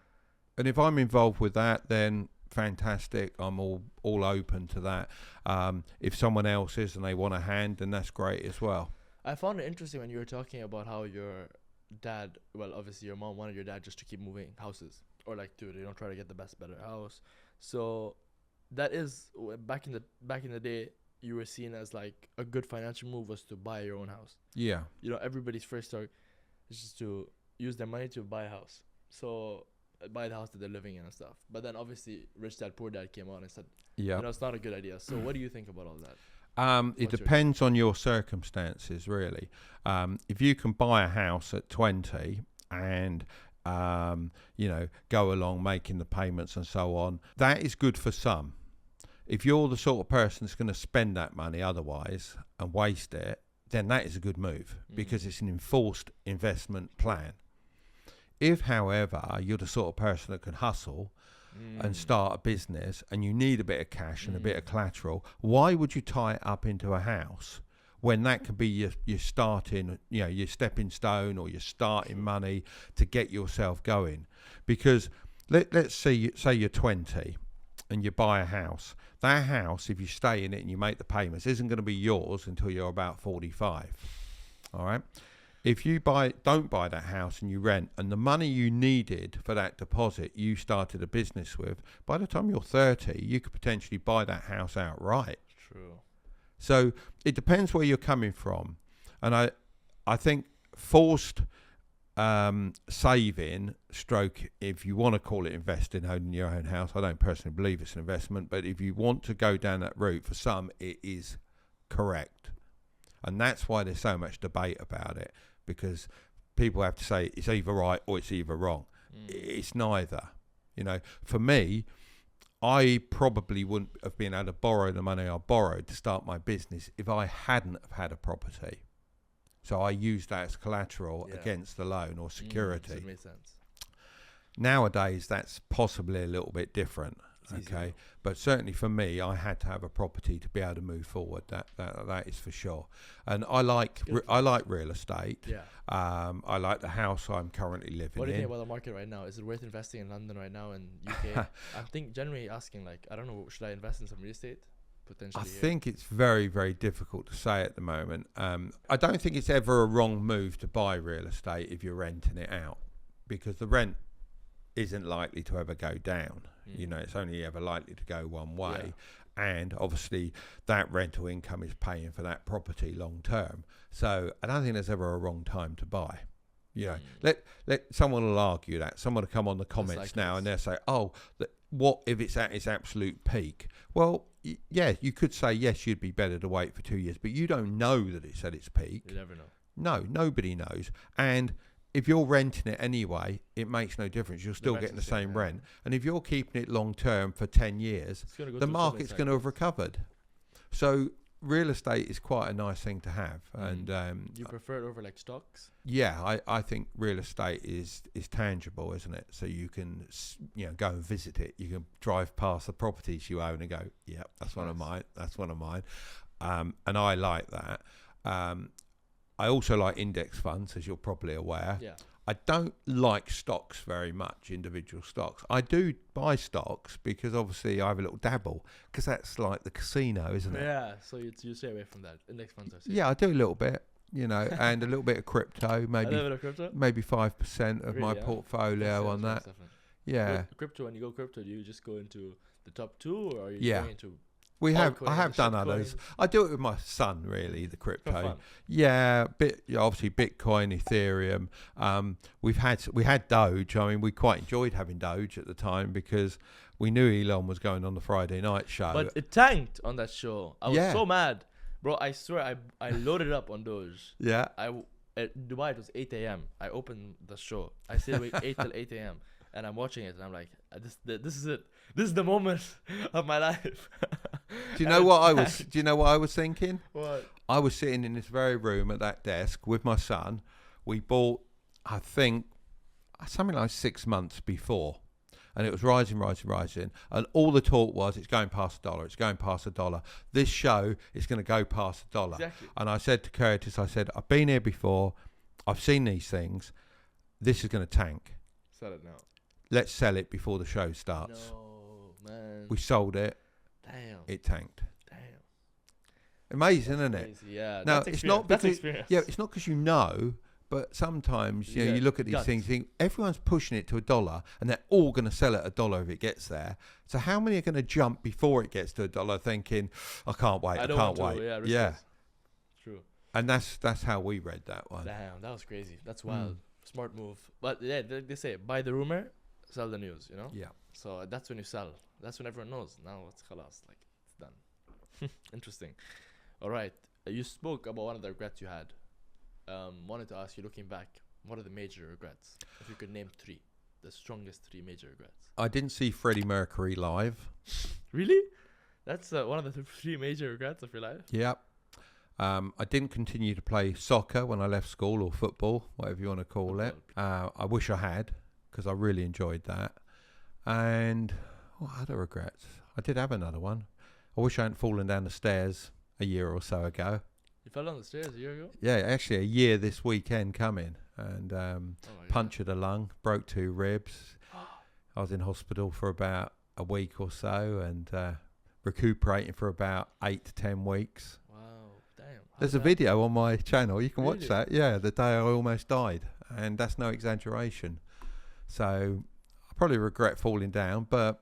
And if I'm involved with that, then fantastic. I'm all open to that. If someone else is and they want a hand, then that's great as well. I found it interesting when you were talking about how your dad, well, obviously your mom wanted your dad just to keep moving houses, or like, dude, try to get the better house. So that is back in the day, you were seen as like a good financial move was to buy your own house. Yeah. Everybody's first start is just to use their money to buy a house. So buy the house that they're living in and stuff. But then obviously Rich Dad Poor Dad came out and said, it's not a good idea. So what do you think about all that? It depends on your circumstances, really. If you can buy a house at 20 and go along making the payments and so on, that is good for some. If you're the sort of person that's going to spend that money otherwise and waste it, then that is a good move because it's an enforced investment plan. If, however, you're the sort of person that can hustle and start a business and you need a bit of cash and a bit of collateral, why would you tie it up into a house when that could be your starting, your stepping stone or your starting money to get yourself going? Because let's say you're 20 and you buy a house. That house, if you stay in it and you make the payments, isn't going to be yours until you're about 45. All right? If you don't buy that house and you rent, and the money you needed for that deposit you started a business with, by the time you're 30, you could potentially buy that house outright. True. So it depends where you're coming from. And I think forced saving, stroke, if you want to call it investing, owning your own house, I don't personally believe it's an investment, but if you want to go down that route, for some, it is correct. And that's why there's so much debate about it, because people have to say it's either right or it's either wrong. It's neither. For me, I probably wouldn't have been able to borrow the money I borrowed to start my business if I hadn't have had a property. So I used that as collateral against the loan or security. That makes sense. Nowadays, that's possibly a little bit different. Okay, but certainly for me, I had to have a property to be able to move forward. That is for sure. And I like real estate. Yeah. I like the house I'm currently living in. What do you think about the market right now? Is it worth investing in London right now and UK? I'm generally asking, like, I don't know, should I invest in some real estate potentially? I think it's very, very difficult to say at the moment. I don't think it's ever a wrong move to buy real estate if you're renting it out, because the rent isn't likely to ever go down. It's only ever likely to go one way. And obviously that rental income is paying for that property long term. So I don't think there's ever a wrong time to buy. Let someone will argue that. Someone will come on the comments now and they'll say, what if it's at its absolute peak? Well, you could say, yes, you'd be better to wait for 2 years, but you don't know that it's at its peak. You never know. No, nobody knows. And if you're renting it anyway, it makes no difference. You're still getting the same rent. And if you're keeping it long term for 10 years, the market's going to have recovered. So real estate is quite a nice thing to have, and You prefer it over like stocks? yeah, I think real estate is tangible, isn't it? So you can go and visit it. You can drive past the properties you own and go, yeah, that's one of mine. That's one of mine, and I like that. I also like index funds, as you're probably aware. Yeah. I don't like stocks very much, individual stocks. I do buy stocks because obviously I have a little dabble, because that's like the casino, isn't it? Yeah, so you stay away from that. Index funds are safe. Yeah, I do a little bit, and a little bit of crypto, A little maybe bit of crypto? maybe 5% of my Really, yeah? portfolio on that. Yeah, With crypto, when you go crypto, do you just go into the top 2, or are you Yeah. going into I altcoins have and done others. shitcoins? I do it with my son, really, the For crypto. fun? Yeah, obviously Bitcoin, Ethereum. We had Doge. I mean, we quite enjoyed having Doge at the time because we knew Elon was going on the Friday night show. But it tanked on that show. I was Yeah. so mad. Bro, I swear, I loaded up on Doge. Yeah, At Dubai, it was 8 a.m. I opened the show. I stayed awake 8 till 8 a.m. And I'm watching it, and I'm like, this is it. This is the moment of my life. Do you know what I was thinking? What? I was sitting in this very room at that desk with my son. We bought, I think, something like 6 months before, and it was rising, and all the talk was, it's going past $1. It's going past $1. This show is going to go past $1. Exactly. And I said to Curtis, I've been here before. I've seen these things. This is going to tank. Sell it now. Let's sell it before the show starts. No, man. We sold it. Damn. It tanked. Damn. Amazing, isn't it? Crazy. Yeah. Now, that's it's experience. not That's because experience. yeah, it's not because but sometimes Yeah, you look at these gut. things, think everyone's pushing it to $1, and they're all going to sell at $1 if it gets there. So how many are going to jump before it gets to $1, thinking, I can't wait, I don't can't want wait. to. Yeah. Yeah, Riskless. True. and that's how we read that one. Damn, that was crazy. That's wild. Smart move. But yeah, they say buy the rumor, sell the news. Yeah. So that's when you sell. That's when everyone knows. Now it's khalas, like it's done. Interesting. All right. You spoke about one of the regrets you had. Wanted to ask you, looking back, what are the major regrets? If you could name 3, the strongest 3 major regrets. I didn't see Freddie Mercury live. Really? That's one of the 3 major regrets of your life. Yep. I didn't continue to play soccer when I left school, or football, whatever you want to call it. I wish I had, because I really enjoyed that. And what other regrets? I did have another one. I wish I hadn't fallen down the stairs a year or so ago. You fell down the stairs a year ago? Yeah, actually a year this weekend coming, and Oh my God. punctured a lung, broke 2 ribs. I was in hospital for about a week or so, and recuperating for about 8 to 10 weeks. Wow. Damn. There's a video on my channel. You can watch Really? that. Yeah, the day I almost died, and that's no exaggeration. So I probably regret falling down, but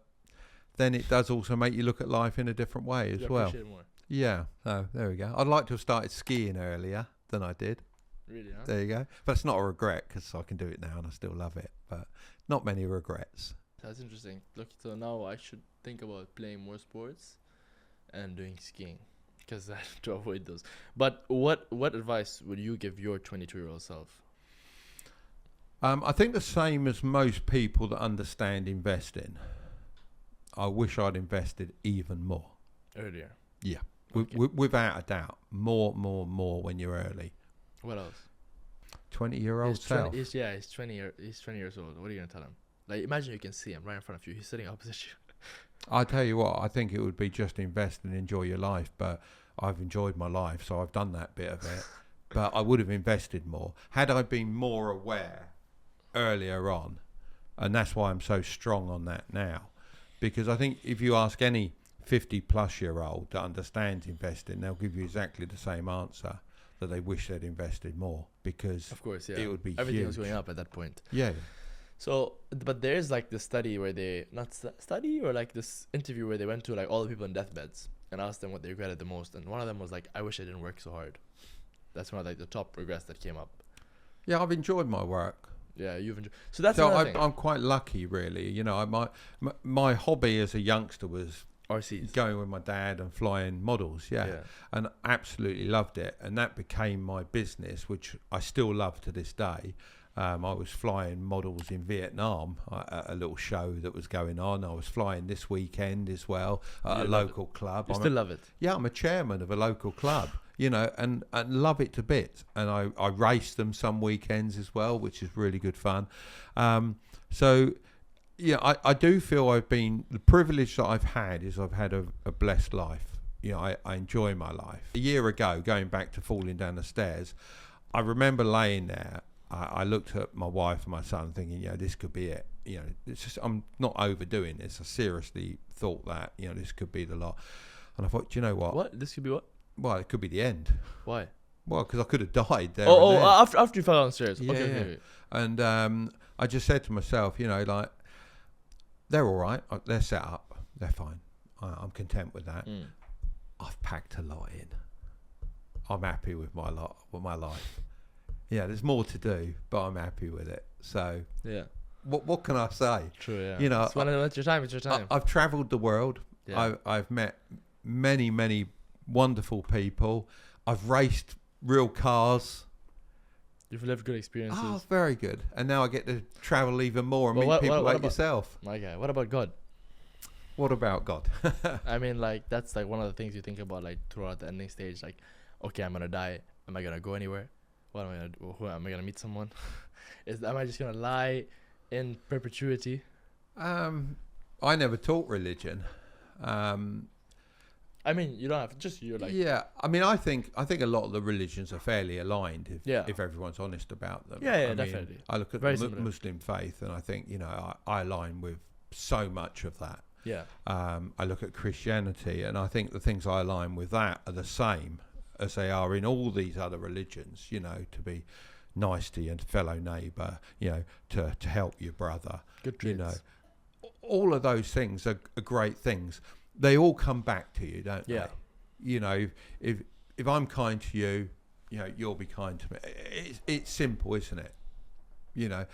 then it does also make you look at life in a different way as well. Appreciate it more. Yeah. So there we go. I'd like to have started skiing earlier than I did. Really, huh? There you go. But it's not a regret, because I can do it now and I still love it. But not many regrets. That's interesting. Look, so now I should think about playing more sports and doing skiing, because I have to avoid those. But what advice would you give your 22-year-old self? I think the same as most people that understand investing. I wish I'd invested even more. Earlier. Yeah. Okay. Without a doubt. More when you're early. What else? 20-year-old He's self. He's 20 years old. What are you going to tell him? Like, imagine you can see him right in front of you. He's sitting opposite you. I tell you what, I think it would be just invest and enjoy your life, but I've enjoyed my life, so I've done that bit of it. But I would have invested more had I been more aware earlier on, and that's why I'm so strong on that now. Because I think if you ask any 50-plus-year-old that understands investing, they'll give you exactly the same answer, that they wish they'd invested more, because Of course, yeah. it would be Everything was huge. going up at that point. Yeah. So, but there's like this study where they, study or like this interview where they went to like all the people in deathbeds and asked them what they regretted the most. And one of them was like, I wish I didn't work so hard. That's one of like the top regrets that came up. Yeah, I've enjoyed my work. Yeah, you've enjoyed. So that's So another thing. I'm quite lucky, really. You know, my hobby as a youngster was RCs. going with my dad and flying models, yeah, and absolutely loved it. And that became my business, which I still love to this day. I was flying models in Vietnam at a little show that was going on. I was flying this weekend as well at a local club. You still love it? Yeah, I'm a chairman of a local club, you know, and love it to bits. And I race them some weekends as well, which is really good fun. So, yeah, I do feel the privilege that I've had is I've had a blessed life. You know, I enjoy my life. A year ago, going back to falling down the stairs, I remember laying there. I looked at my wife and my son thinking, yeah, this could be it. You know, it's just, I'm not overdoing this. I seriously thought that, you know, this could be the lot. And I thought, do you know what? What? This could be what? Well, it could be the end. Why? Well, because I could have died there. After you fell downstairs. Yeah, Okay. And I just said to myself, you know, like, they're all right. They're set up. They're fine. I'm content with that. I've packed a lot in. I'm happy with my life. Yeah, there's more to do, but I'm happy with it. So yeah, what can I say? True. Yeah. You know, it's your time. It's your time. I've travelled the world. Yeah. I've met many wonderful people. I've raced real cars. You've lived good experiences. Oh, very good. And now I get to travel even more and meet people like yourself. Okay. What about God? What about God? I mean, like, that's like one of the things you think about, like, throughout the ending stage. Like, okay, I'm gonna die. Am I gonna go anywhere? What am I gonna do? Who am I gonna meet someone? Am I just gonna lie in perpetuity? I never taught religion. I mean, you don't have just you're like. Yeah, I mean, I think a lot of the religions are fairly aligned if everyone's honest about them. Yeah, I mean, definitely. I look at the Muslim faith, and I think, you know, I align with so much of that. Yeah. I look at Christianity, and I think the things I align with that are the same as they are in all these other religions. You know, to be nice to your fellow neighbour, you know, to help your brother. Good traits. You know, all of those things are great things. They all come back to you, don't they? You know, if I'm kind to you, you know, you'll be kind to me. It's simple, isn't it? You know.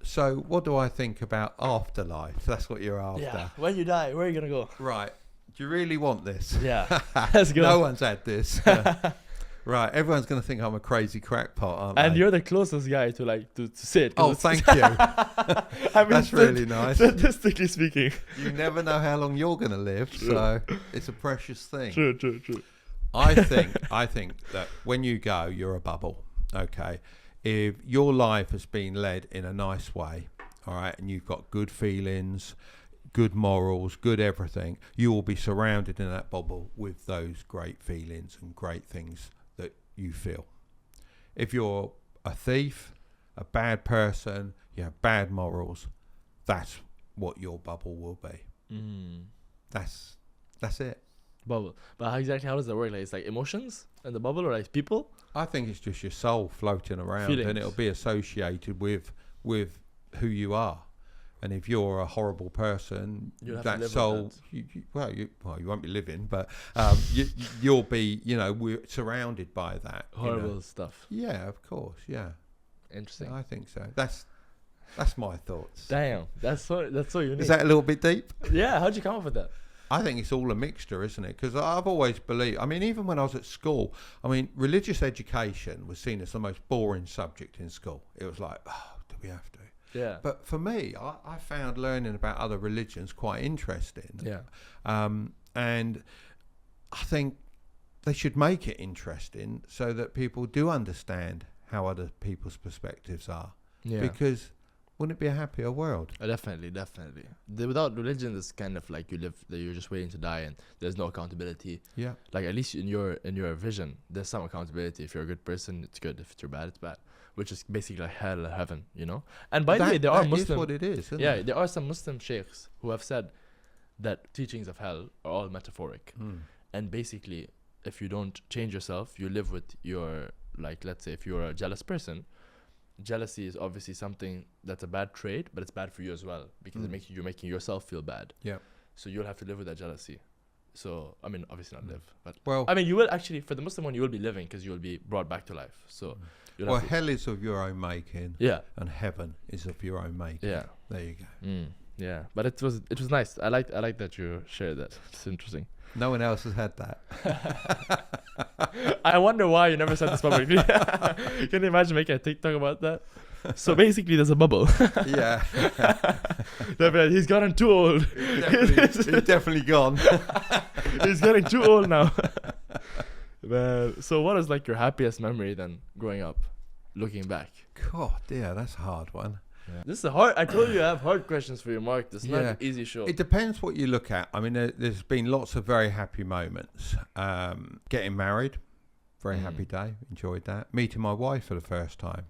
So what do I think about afterlife? That's what you're after. Yeah. When you die, where are you gonna go? Right. Do you really want this? Yeah. Let's go. No one's had this. Right. Everyone's going to think I'm a crazy crackpot, aren't they? And you're the closest guy to say it. Oh, thank you. I mean, that's really nice. Statistically speaking. You never know how long you're going to live, so it's a precious thing. True. I think that when you go, you're a bubble. Okay. If your life has been led in a nice way, all right, and you've got good feelings, good morals, good everything, you will be surrounded in that bubble with those great feelings and great things that you feel. If you're a thief, a bad person, you have bad morals, that's what your bubble will be. That's it. Bubble. But how does that work? Like, it's like emotions in the bubble, or like people? I think it's just your soul floating around. Feelings. And it'll be associated with who you are. And if you're a horrible person, that soul, you won't be living, but you'll be, you know, we're surrounded by that horrible stuff. Yeah, of course. Yeah. Interesting. I think so. That's my thoughts. Damn, that's so unique. Is that a little bit deep? Yeah. How'd you come up with that? I think it's all a mixture, isn't it? Because I've always believed, I mean, even when I was at school, I mean, religious education was seen as the most boring subject in school. It was like, oh, do we have to? Yeah. But for me, I found learning about other religions quite interesting. Yeah. And I think they should make it interesting so that people do understand how other people's perspectives are. Yeah. Because wouldn't it be a happier world? Definitely. Without religion, it's kind of like you're just waiting to die, and there's no accountability. Yeah. Like, at least in your vision, there's some accountability. If you're a good person, it's good. If you're bad, it's bad. Which is basically like hell and heaven, you know. And by the way, there are Muslim. Is what it is. Isn't it? There are some Muslim sheikhs who have said that teachings of hell are all metaphoric, and basically, if you don't change yourself, you live with your, like, let's say if you're a jealous person. Jealousy is obviously something that's a bad trait, but it's bad for you as well, because you're making yourself feel bad. Yeah. So you'll have to live with that jealousy. So, I mean, obviously not live, but I mean, you will actually, for the Muslim one, you will be living because you will be brought back to life. So, hell is of your own making. Yeah. And heaven is of your own making. Yeah. There you go. Yeah. But it was nice. I like that you shared that. It's interesting. No one else has had that. I wonder why you never said this publicly. Can you imagine making a TikTok about that? So basically, there's a bubble. Yeah. They'll be like, he's gotten too old. He's definitely gone. He's getting too old now. Man, so what is like your happiest memory then growing up, looking back? God, yeah, that's a hard one. Yeah. This is a hard. I told you I have hard questions for you, Mark. This is not an easy show. It depends what you look at. I mean, there's been lots of very happy moments. Getting married, very happy day. Enjoyed that. Meeting my wife for the first time,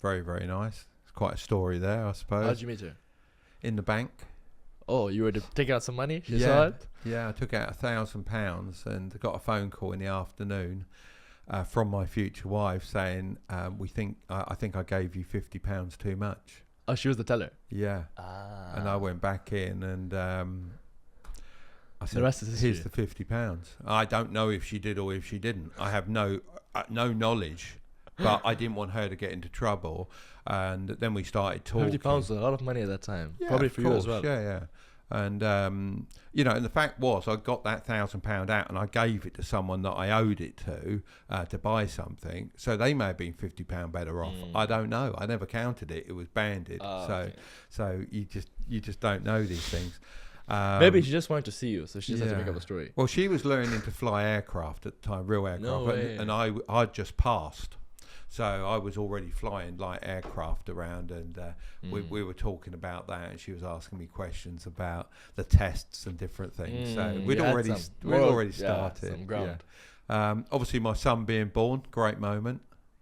very, very nice. It's quite a story there, I suppose. How'd you meet her? In the bank. Oh, you were taking out some money? She saw it? Yeah, I took out £1,000 and got a phone call in the afternoon from my future wife saying, I think I gave you £50 too much. Oh, she was the teller? Yeah. Ah. And I went back in and I said, the rest is history. Here's the £50. I don't know if she did or if she didn't. I have no knowledge, but I didn't want her to get into trouble. And then we started talking. £50 was a lot of money at that time. Yeah, probably for you as well. Yeah. And, and the fact was I got that £1,000 out and I gave it to someone that I owed it to buy something. So they may have been £50 better off. I don't know. I never counted it. It was banded. So you just don't know these things. Maybe she just wanted to see you, so she just had to make up a story. Well, she was learning to fly aircraft at the time, real aircraft. No way. And I'd just passed. So I was already flying light aircraft around, and we were talking about that, and she was asking me questions about the tests and different things. So we'd already started. Some ground. Obviously, my son being born, great moment.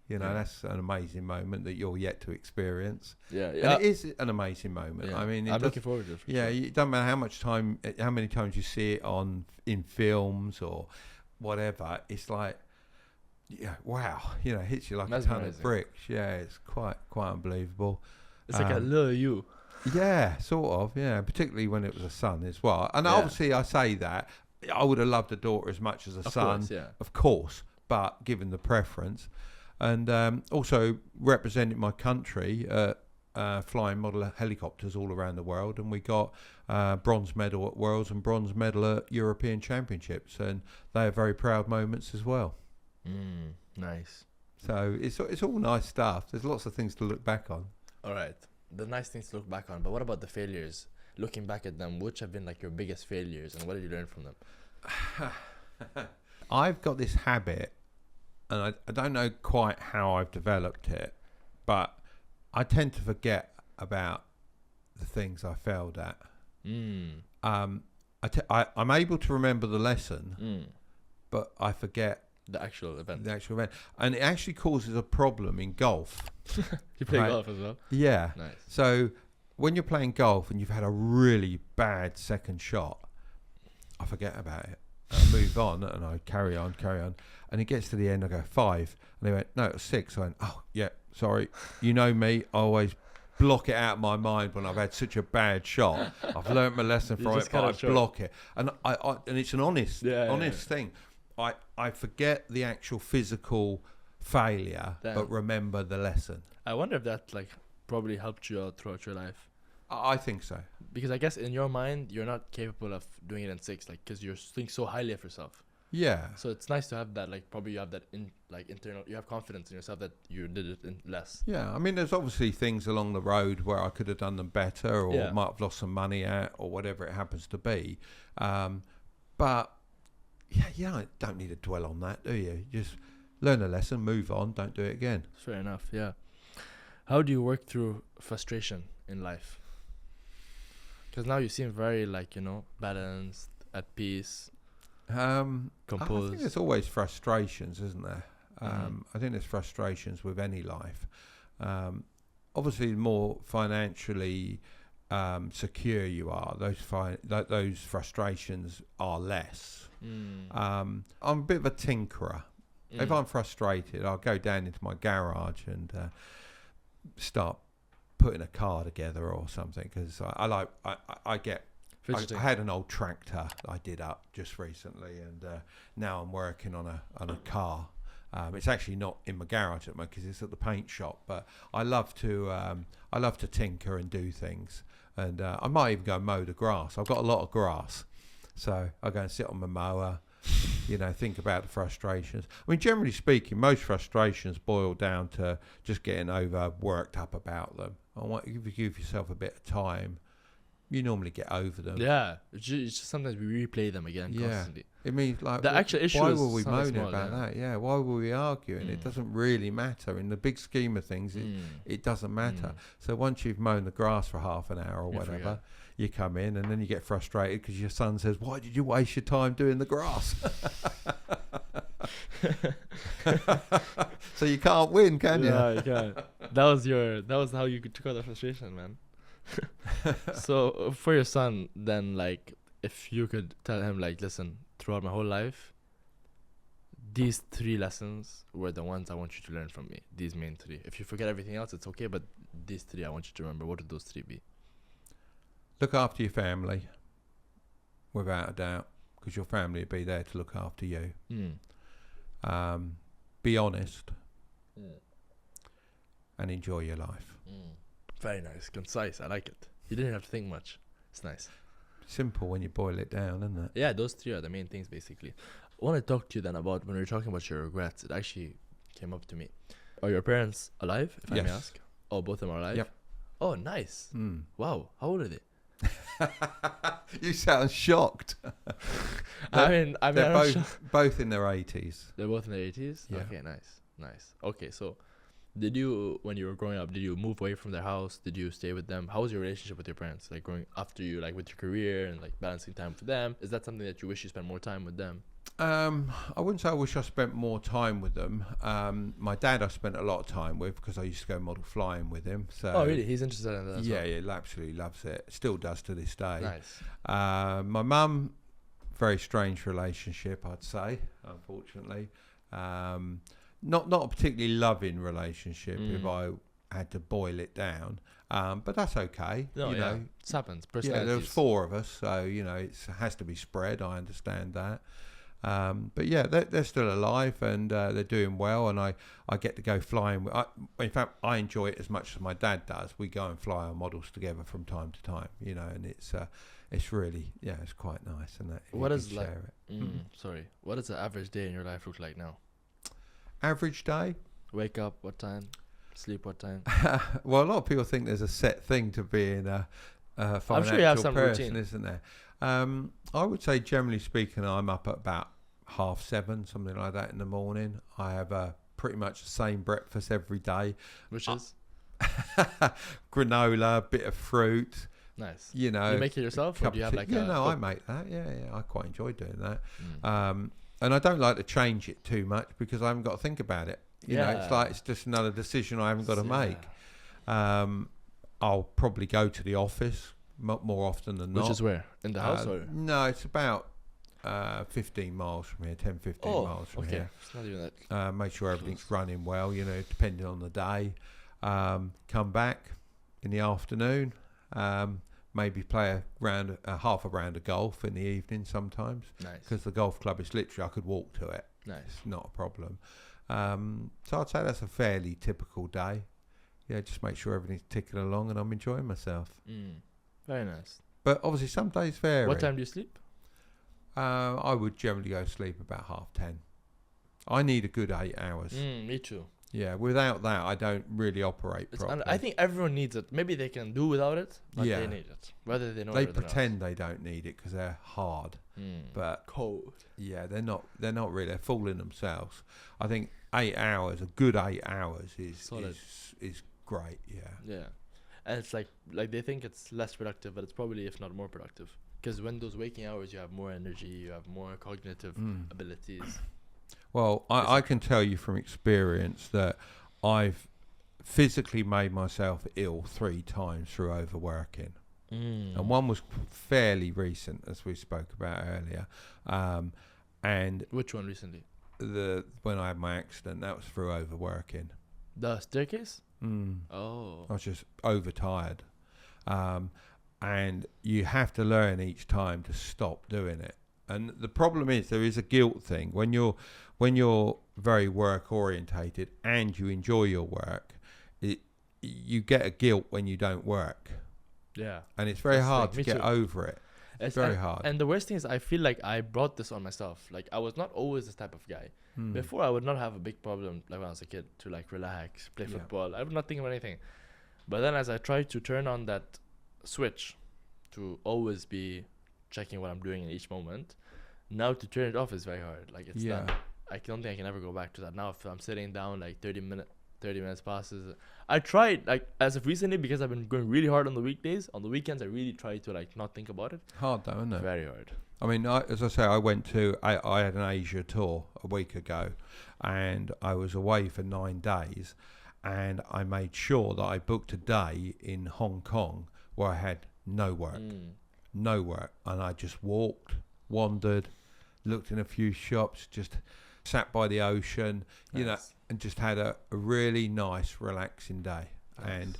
That's an amazing moment that you're yet to experience. Yeah. And it is an amazing moment. Yeah. I mean, I'm looking forward to it. It doesn't matter how many times you see it in films or whatever. It's like, wow, it hits you like a ton of bricks. Yeah, it's quite unbelievable. It's like a little you. Yeah, sort of. Yeah, particularly when it was a son as well. And obviously, I say that I would have loved a daughter as much as a son, of course. But given the preference, and also representing my country, flying model helicopters all around the world, and we got bronze medal at Worlds and bronze medal at European Championships, and they are very proud moments as well. Nice. So it's all nice stuff. There's lots of things to look back on. All right, the nice things to look back on. But what about the failures? Looking back at them, which have been like your biggest failures, and what did you learn from them? I've got this habit, and I don't know quite how I've developed it, but I tend to forget about the things I failed at. I'm able to remember the lesson, but I forget the actual event. And it actually causes a problem in golf. You play golf as well? Yeah. Nice. So when you're playing golf and you've had a really bad second shot, I forget about it. I move on and I carry on. And it gets to the end, I go 5. And they went, no, it was 6. I went, oh, yeah, sorry. You know me, I always block it out of my mind when I've had such a bad shot. I've learnt my lesson from it, but I block it. And and it's an honest thing. I forget the actual physical failure, but remember the lesson. I wonder if that probably helped you out throughout your life. I think so. Because I guess in your mind, you're not capable of doing it in 6, because you're thinking so highly of yourself. Yeah. So it's nice to have that, probably you have that internal, you have confidence in yourself that you did it in less. Yeah. I mean, there's obviously things along the road where I could have done them better or might have lost some money at or whatever it happens to be. But yeah, don't need to dwell on that, do you? Just learn a lesson, move on, don't do it again. Fair enough, yeah. How do you work through frustration in life? Because now you seem very balanced, at peace, composed. I think there's always frustrations, isn't there? I think there's frustrations with any life. Obviously, the more financially secure you are, those frustrations are less. I'm a bit of a tinkerer. If I'm frustrated, I'll go down into my garage and start putting a car together or something, because I had an old tractor I did up just recently, and now I'm working on a car. It's actually not in my garage at the moment because it's at the paint shop, but I love to tinker and do things, and I might even go mow the grass. I've got a lot of grass, so I go and sit on my mower Think about the frustrations. I mean, generally speaking, most frustrations boil down to just getting worked up about them. If you give yourself a bit of time, you normally get over them. Yeah, it's just sometimes we replay them again constantly. It means like The actual issue why is were we moaning small, about that? Yeah, why were we arguing? It doesn't really matter in the big scheme of things. It doesn't matter. So once you've mown the grass for half an hour or whatever, you come in and then you get frustrated because your son says, "Why did you waste your time doing the grass?" So you can't win, can you? Yeah, you can't. That was how you took out the frustration, man. So for your son, then, like, if you could tell him, like, listen, throughout my whole life, these 3 lessons were the ones I want you to learn from me. These main 3. If you forget everything else, it's okay, but these 3 I want you to remember. What would those 3 be? Look after your family, without a doubt, because your family will be there to look after you. Be honest and enjoy your life. Very nice, concise. I like it. You didn't have to think much. It's nice. Simple when you boil it down, isn't it? Yeah, those 3 are the main things, basically. I want to talk to you then about when we were talking about your regrets. It actually came up to me. Are your parents alive, if I may ask? Oh, both of them are alive? Yep. Oh, nice. Wow. How old are they? You sound shocked. I mean, they're both in their 80s. They're both in their 80s? Yeah. Okay, nice. Okay, so did you, when you were growing up, did you move away from their house? Did you stay with them? How was your relationship with your parents? Like, growing after you, like, with your career and, like, balancing time for them? Is that something that you wish you spent more time with them? I wouldn't say I wish I spent more time with them. My dad I spent a lot of time with because I used to go model flying with him. So oh, really? He's interested in that as well? Yeah, he absolutely loves it. Still does to this day. Nice. My mum, very strange relationship, I'd say, unfortunately. Not a particularly loving relationship if I had to boil it down. But that's okay. No, you know, it happens. Yeah, there was 4 of us, so it has to be spread. I understand that. But yeah, they're still alive and they're doing well, and I get to go flying. In fact, I enjoy it as much as my dad does. We go and fly our models together from time to time, and it's really it's quite nice. And what is like? Sorry, what does the average day in your life look like now? Average day? Wake up what time? Sleep what time? Well, a lot of people think there's a set thing to being a financial I'm sure you have some person, routine, isn't there? I would say, generally speaking, I'm up at about 7:30, something like that in the morning. I have pretty much the same breakfast every day. Which is? Granola, bit of fruit. Nice. You make it yourself, or do you have like I make that. Yeah, I quite enjoy doing that. And I don't like to change it too much because I haven't got to think about it. It's like it's just another decision I haven't got to make. I'll probably go to the office more often than not. Which is where? In the house? Or? No, it's about 15 miles from here, 10, 15 miles from here. It's not even that. Make sure everything's running well, depending on the day. Come back in the afternoon, maybe play half a round of golf in the evening sometimes. Nice. Because the golf club is literally, I could walk to it. Nice. It's not a problem. So I'd say that's a fairly typical day. Yeah, just make sure everything's ticking along and I'm enjoying myself. Very nice. But obviously some days vary. What time do you sleep? I would generally go to sleep about 10:30. I need a good 8 hours. Me too. Yeah, without that, I don't really operate properly. I think everyone needs it. Maybe they can do without it, but they need it. Whether they know they it or pretend they don't need it because they're hard. But cold. Yeah, they're not really. They're fooling themselves. I think 8 hours, a good 8 hours is great. Yeah. And it's like they think it's less productive, but it's probably, if not more productive. Because when those waking hours, you have more energy, you have more cognitive abilities. Well, I can tell you from experience that I've physically made myself ill 3 times through overworking. And one was fairly recent, as we spoke about earlier. And which one recently? When I had my accident, that was through overworking. The staircase? I was just overtired. And you have to learn each time to stop doing it. And the problem is there is a guilt thing. When you're very work orientated and you enjoy your work, you get a guilt when you don't work. Yeah. And it's very hard to get over it. It's very hard. And the worst thing is, I feel like I brought this on myself. Like, I was not always this type of guy. Before, I would not have a big problem, like when I was a kid, to like relax, play football. I would not think of anything. But then as I tried to turn on that switch to always be checking what I'm doing in each moment, now to turn it off is very hard. Like, it's done. I don't think I can ever go back to that. Now if I'm sitting down, like 30 minutes passes. I tried, like, as of recently, because I've been going really hard on the weekdays. On the weekends, I really try to like not think about it. Hard though, isn't it? Very hard. I mean, as I say, I had an Asia tour a week ago, and I was away for 9 days, and I made sure that I booked a day in Hong Kong where I had no work, and I just walked, wandered, looked in a few shops, just sat by the ocean, you know, and just had a really nice, relaxing day. And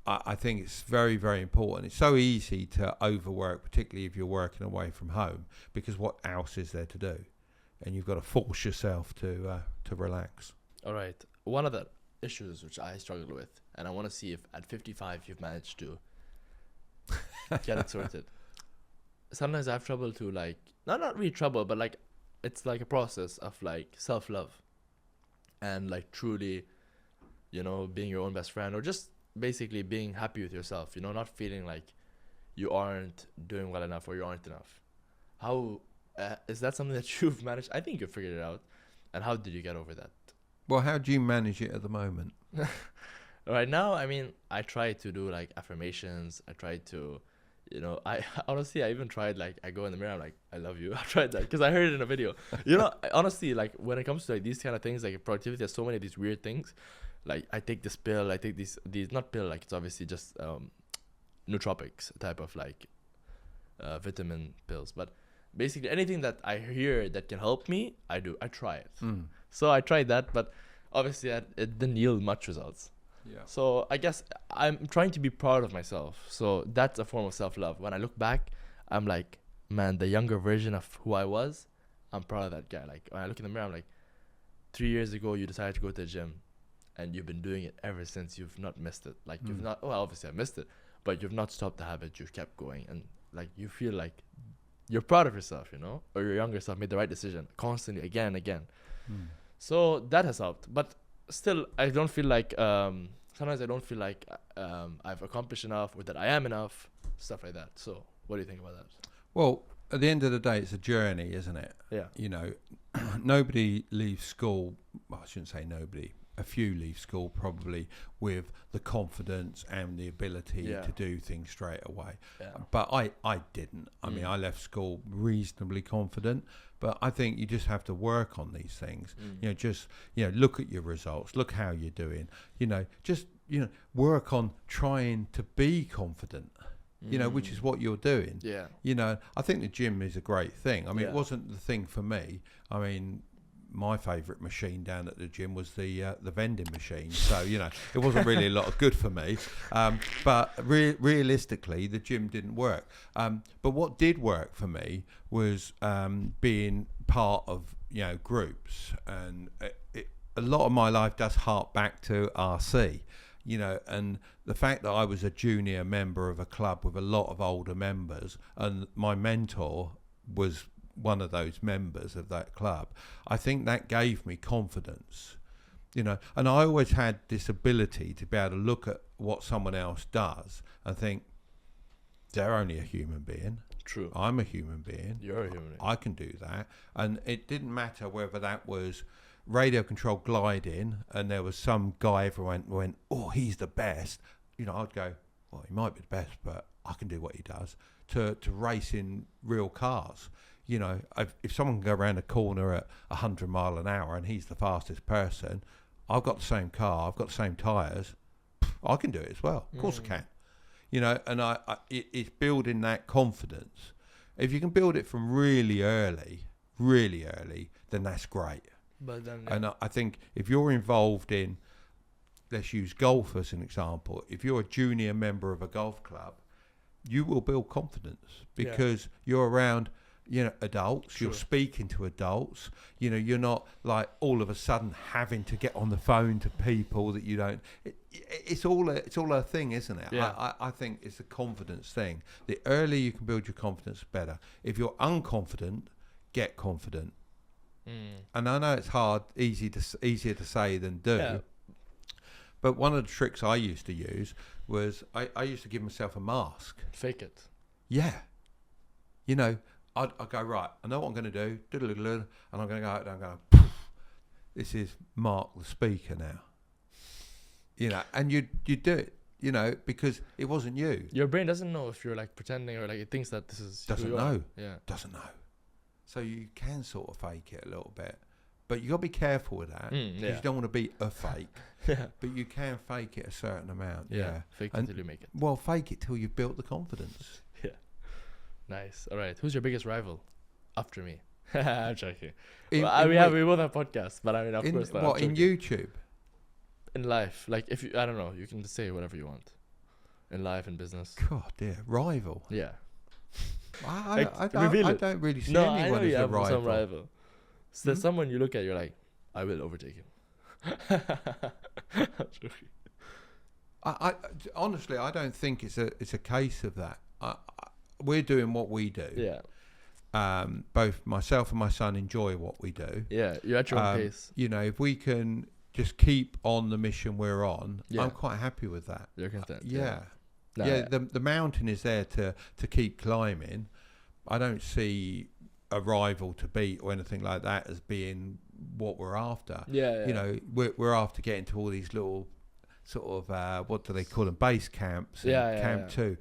I think it's very, very important. It's so easy to overwork, particularly if you're working away from home, because what else is there to do? And you've got to force yourself to relax. All right. One of the issues which I struggle with, and I want to see if at 55 you've managed to get it sorted. Sometimes I have trouble to like, not really trouble, but like, it's like a process of like self-love and like truly, you know, being your own best friend, or just basically being happy with yourself, you know, not feeling like you aren't doing well enough or you aren't enough. How is that something that you've managed? I think you figured it out. And how did you get over that? Well, how do you manage it at the moment? Right now, I mean, I try to do like affirmations. I try to, you know, I honestly, I even tried, like, I go in the mirror, I'm like, I love you. I tried that because I heard it in a video. You know, honestly, like, when it comes to like these kind of things, like productivity, there's so many of these weird things. Like, I take this pill, I take these not pill, like, it's obviously just nootropics, type of like vitamin pills. But basically anything that I hear that can help me, I do. I try it. So I tried that, but obviously it didn't yield much results. Yeah. So I guess I'm trying to be proud of myself. So that's a form of self-love. When I look back, I'm like, man, the younger version of who I was, I'm proud of that guy. Like, when I look in the mirror, I'm like, 3 years ago, you decided to go to the gym, and you've been doing it ever since. You've not missed it. Like, you've not, well, obviously I missed it, but you've not stopped the habit. You've kept going. And like, you feel like you're proud of yourself, you know, or your younger self made the right decision constantly, again and again. So that has helped. But still, I don't feel like, sometimes I don't feel like I've accomplished enough, or that I am enough, stuff like that. So what do you think about that? Well, at the end of the day, it's a journey, isn't it? Yeah. You know, nobody leaves school, well, I shouldn't say nobody, a few leave school probably with the confidence and the ability to do things straight away. Yeah. But I didn't. I mean, I left school reasonably confident, but I think you just have to work on these things. You know, just, you know, look at your results, look how you're doing, you know, just, you know, work on trying to be confident. You know, which is what you're doing. Yeah. You know, I think the gym is a great thing. I mean, it wasn't the thing for me. I mean, my favourite machine down at the gym was the vending machine. So, you know, it wasn't really a lot of good for me. But realistically, the gym didn't work. But what did work for me was being part of, you know, groups. And a lot of my life does hark back to RC. You know, and the fact that I was a junior member of a club with a lot of older members, and my mentor was one of those members of that club, I think that gave me confidence. You know, and I always had this ability to be able to look at what someone else does and think, they're only a human being. True. I'm a human being. You're a human being. I can do that. And it didn't matter whether that was radio control gliding and there was some guy everyone went, oh, he's the best. You know, I'd go, well, he might be the best, but I can do what he does. To race in real cars. You know, if someone can go around a corner at 100 mile an hour and he's the fastest person, I've got the same car, I've got the same tyres, I can do it as well. Of course I can. You know, and it's building that confidence. If you can build it from really early, then that's great. But then, and I think if you're involved in, let's use golf as an example, if you're a junior member of a golf club, you will build confidence because you're around adults. Sure. You're speaking to adults. You're not like all of a sudden having to get on the phone to people that you don't. It's all a thing, isn't it? Yeah. I think it's a confidence thing. The earlier you can build your confidence, better. If you're unconfident, get confident. And I know it's hard, easier to say than do. Yeah. But one of the tricks I used to use was I used to give myself a mask. Fake it. Yeah. I'd go, right, I know what I'm going to do, and I'm going to go out there and go, poof, this is Mark the speaker now. And you do it, because it wasn't you. Your brain doesn't know if you're like pretending, or like it thinks that this is Doesn't who you know. are. Yeah. Doesn't know. So you can sort of fake it a little bit. But you got to be careful with that, because you don't want to be a fake. Yeah. But you can fake it a certain amount. Yeah. Fake it until you make it. Well, fake it till you've built the confidence. Yeah. Nice. All right. Who's your biggest rival? After me. I'm joking. We both have podcasts, but I mean, of course. What, in YouTube? In life, like if you, I don't know, you can just say whatever you want. In life and business. God, dear, rival. Yeah. I don't really see anyone as a rival. Some rival. So there's someone you look at, you're like, I will overtake him. I'm joking. I honestly, I don't think it's a case of that. We're doing what we do. Yeah. Both myself and my son enjoy what we do. Yeah, you're at your own pace. If we can just keep on the mission we're on, I'm quite happy with that. You're content. The mountain is there to keep climbing. I don't see a rival to beat or anything like that as being what we're after. We're after getting to all these little sort of what do they call them, base camps and camp 2.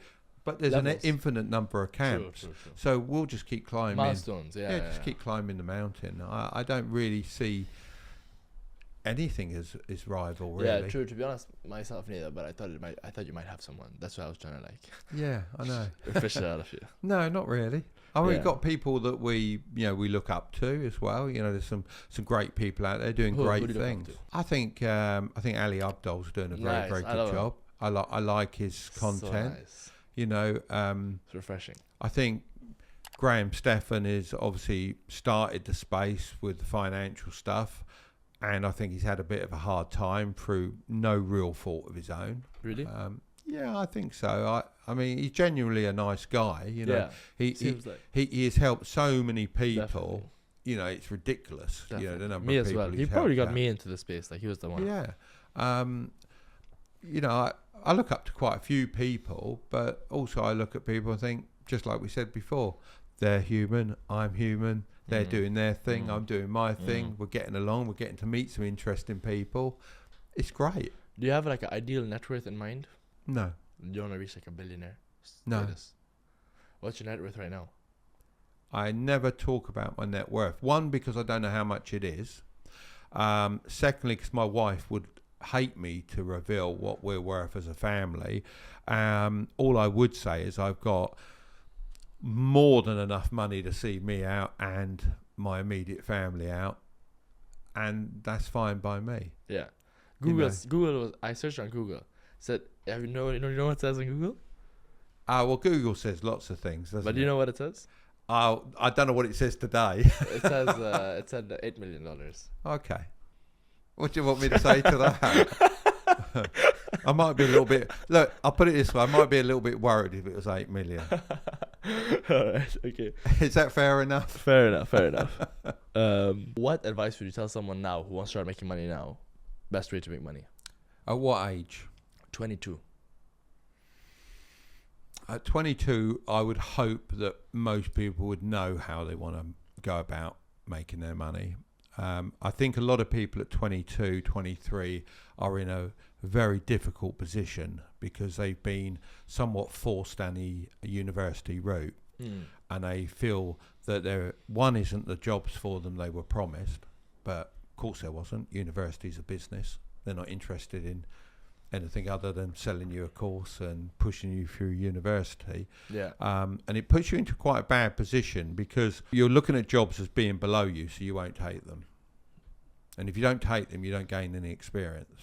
But there's an infinite number of camps. True. So we'll just keep climbing. Milestones, just keep climbing the mountain. I don't really see anything as rival, really. Yeah, true. To be honest, myself neither. But I thought you might have someone. That's why I was trying to like. Yeah, I know. Fish it out of you. No, not really. We've got people that we look up to as well. There's some great people out there doing great things. I think Ali Abdul's doing a very very good job. I like his content. So nice. It's refreshing. I think Graham Stephan has obviously started the space with the financial stuff, and I think he's had a bit of a hard time through no real fault of his own. Really? Yeah, I think so. I mean, he's genuinely a nice guy. He has helped so many people. Definitely. It's ridiculous. Definitely. The number me of as people well. he's He probably got helped me into the space. Like he was the one. Yeah. I look up to quite a few people, but also I look at people and think, just like we said before, they're human, I'm human, they're doing their thing, I'm doing my thing, we're getting along, we're getting to meet some interesting people. It's great. Do you have like an ideal net worth in mind? No. Do you want to reach like a billionaire? No. What's your net worth right now? I never talk about my net worth. One, because I don't know how much it is. Secondly, because my wife would hate me to reveal what we're worth as a family. All I would say is I've got more than enough money to see me out and my immediate family out, and that's fine by me. Yeah. Google I searched on Google. Said, you know what it says on Google? Well, Google says lots of things, doesn't it? But do you know what it says? I don't know what it says today. It says it said $8 million. Okay. What do you want me to say to that? I might be a little bit. Look, I'll put it this way: I might be a little bit worried if it was 8 million. All right. Okay. Is that fair enough? Fair enough. What advice would you tell someone now who wants to start making money now? Best way to make money? At what age? 22. At 22, I would hope that most people would know how they want to go about making their money. I think a lot of people at 22, 23 are in a very difficult position because they've been somewhat forced down the university route, and they feel that one isn't the jobs for them they were promised, but of course there wasn't. University's a business. They're not interested in anything other than selling you a course and pushing you through university. Yeah. And it puts you into quite a bad position because you're looking at jobs as being below you, so you won't take them. And if you don't take them, you don't gain any experience.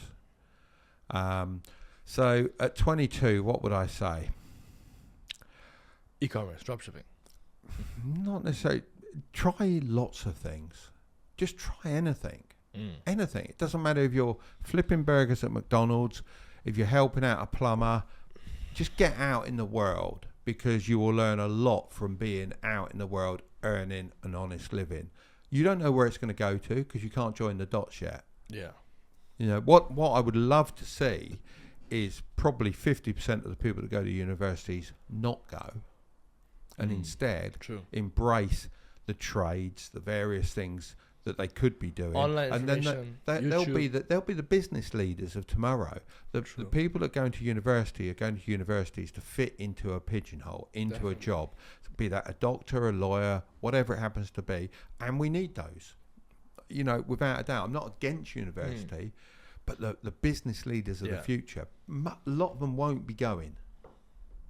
So at 22, what would I say? E-commerce, dropshipping. Not necessarily. Try lots of things. Just try anything. Anything. It doesn't matter if you're flipping burgers at McDonald's, if you're helping out a plumber. Just get out in the world, because you will learn a lot from being out in the world earning an honest living. You don't know where it's going to go to because you can't join the dots yet. Yeah. You know, what I would love to see is probably 50% of the people that go to universities not go, and instead embrace the trades, the various things that they could be doing. Online and information, then they'll be the business leaders of tomorrow. The people that go into university are going to universities to fit into a pigeonhole, into a job, be that a doctor, a lawyer, whatever it happens to be. And we need those, you know, without a doubt. I'm not against university, but the business leaders of the future, a lot of them won't be going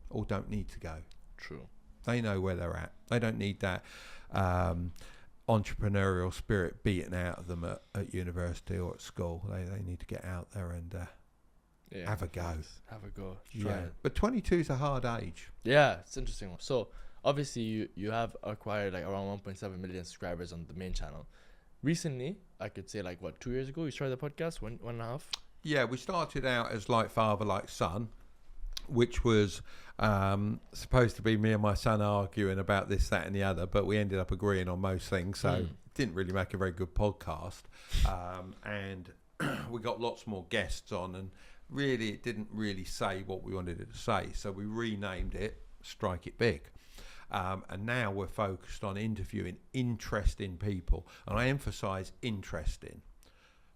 or don't need to go. True. They know where they're at. They don't need that entrepreneurial spirit beaten out of them at university or at school. They need to get out there and have a go. Have a go. Try it. But 22 is a hard age. Yeah, it's interesting. So obviously you have acquired like around 1.7 million subscribers on the main channel. Recently, I could say like 2 years ago, you started the podcast, one and a half. Yeah, we started out as Like Father, Like Son, which was supposed to be me and my son arguing about this, that and the other, but we ended up agreeing on most things, so it didn't really make a very good podcast. And we got lots more guests on, and really it didn't really say what we wanted it to say, so we renamed it Strike It Big. And now we're focused on interviewing interesting people, and I emphasize interesting.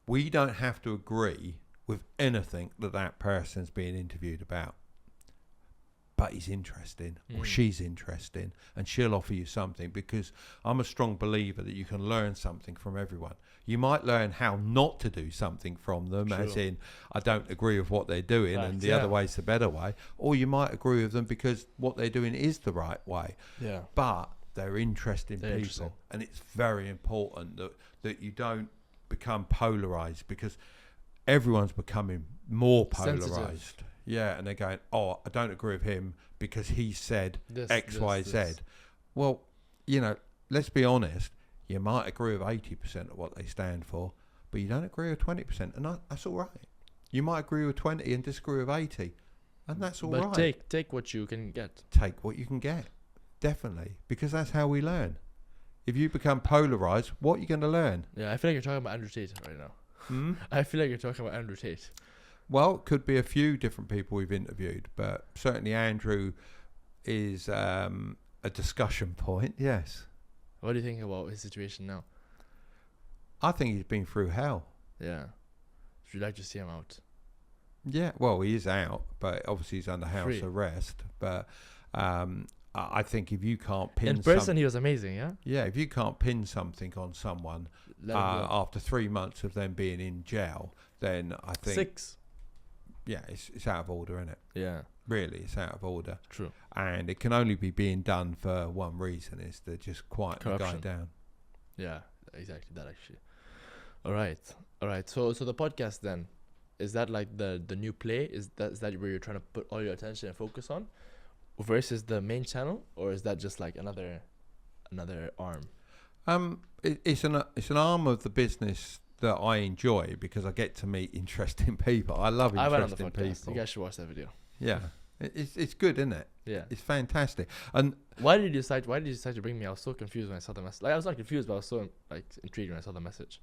We don't have to agree with anything that person's being interviewed about, but he's interesting or she's interesting, and she'll offer you something, because I'm a strong believer that you can learn something from everyone. You might learn how not to do something from them, as in, I don't agree with what they're doing and the other way's the better way, or you might agree with them because what they're doing is the right way. Yeah. But they're interesting people, and it's very important that you don't become polarized, because everyone's becoming more polarized. Sensitive. Yeah, and they're going, oh, I don't agree with him because he said X, Y, Z. Well, you know, let's be honest. You might agree with 80% of what they stand for, but you don't agree with 20%, and that's all right. You might agree with 20 and disagree with 80, and that's all right. But take what you can get. Take what you can get, definitely, because that's how we learn. If you become polarized, what are you going to learn? Yeah, I feel like you're talking about Andrew Tate right now. I feel like you're talking about Andrew Tate. Well, it could be a few different people we've interviewed, but certainly Andrew is a discussion point, yes. What do you think about his situation now? I think he's been through hell. Yeah. Would you like to see him out? Yeah, well, he is out, but obviously he's under house arrest. But I think if you can't pin... In person, he was amazing, yeah? Yeah, if you can't pin something on someone after 3 months of them being in jail, then I think... 6. Yeah, it's out of order, isn't it? Yeah. Really, it's out of order. True. And it can only be being done for one reason, is to just quiet the guy down. Yeah, exactly that, actually. All right. So the podcast then, is that like the new play? Is that where you're trying to put all your attention and focus on, versus the main channel, or is that just like another arm? It's an arm of the business that I enjoy, because I get to meet interesting people. I love interesting people. You guys should watch that video. Yeah, it's good, isn't it? Yeah, it's fantastic. And why did you decide to bring me? I was so confused when I saw the message. Like, I was not confused, but I was so intrigued when I saw the message.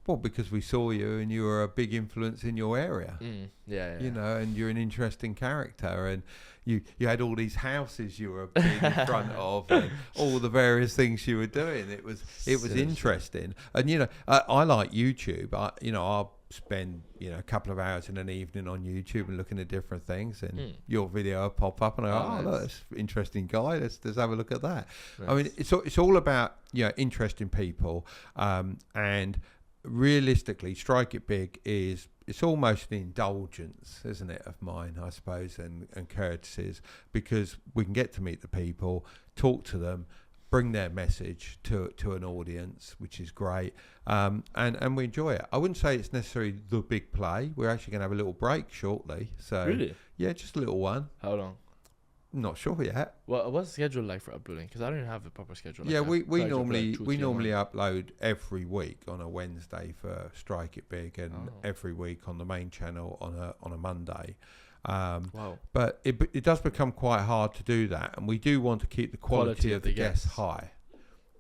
Well, because we saw you and you were a big influence in your area. Yeah. You know, and you're an interesting character, and you had all these houses you were being in front of, and all the various things you were doing. It was interesting. And you know, I like YouTube. I'll spend a couple of hours in an evening on YouTube and looking at different things, and your video will pop up, and I go, look, that's an interesting guy. Let's have a look at that. Nice. I mean, it's all about interesting people, and realistically, Strike It Big it's almost an indulgence, isn't it, of mine, I suppose, and courtesies, because we can get to meet the people, talk to them, bring their message to an audience, which is great, and we enjoy it. I wouldn't say it's necessarily the big play. We're actually going to have a little break shortly. So really? Yeah, just a little one. How long? Not sure yet. Well, what's the schedule like for uploading? Because I don't even have a proper schedule. Yeah, Like, we I normally upload 2, 3 a month. upload every week on a Wednesday for Strike It Big, and every week on the main channel on a Monday. Wow. But it does become quite hard to do that, and we do want to keep the quality of the guests high.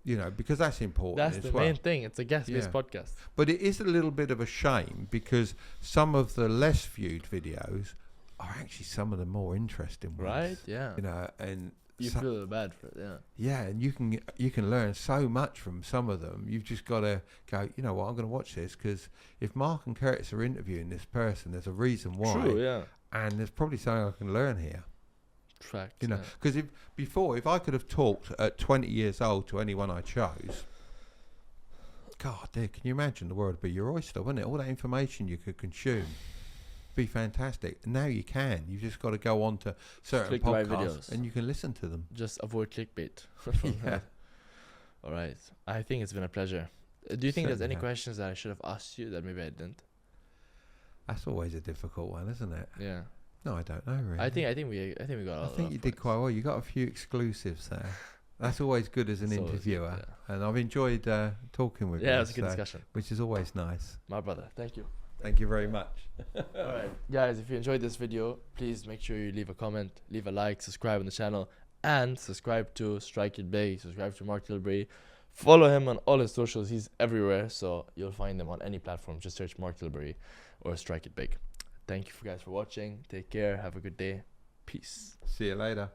You know, because that's important. That's as the well. main thing. It's a guest-based podcast. But it is a little bit of a shame because some of the less viewed videos are actually some of the more interesting ones. Right? Yeah. You know, and You feel bad for it, yeah. yeah, and you can learn so much from some of them. You've just got to go, you know what, I'm going to watch this because if Mark and Curtis are interviewing this person, there's a reason why. True, yeah. And there's probably something I can learn here. Fact, you know, because if I could have talked at 20 years old to anyone I chose, God, dear, can you imagine the world would be your oyster, wouldn't it? All that information you could consume. Be fantastic. Now you can. You've just got to go on to certain podcasts and you can listen to them. Just avoid clickbait. Yeah. All right. I think it's been a pleasure. Do you think there's any questions that I should have asked you that maybe I didn't? That's always a difficult one, isn't it? Yeah. No, I don't know really. I think we got. I think you did quite well. You got a few exclusives there. That's always good as an interviewer, good, yeah. And I've enjoyed talking with you. Yeah, it was a good discussion, which is always nice. My brother, thank you. Thank you very much. Alright, guys, if you enjoyed this video, please make sure you leave a comment, leave a like, subscribe on the channel, and subscribe to Strike It Big, subscribe to Mark Tilbury. Follow him on all his socials. He's everywhere, so you'll find him on any platform. Just search Mark Tilbury or Strike It Big. Thank you guys for watching. Take care. Have a good day. Peace. See you later.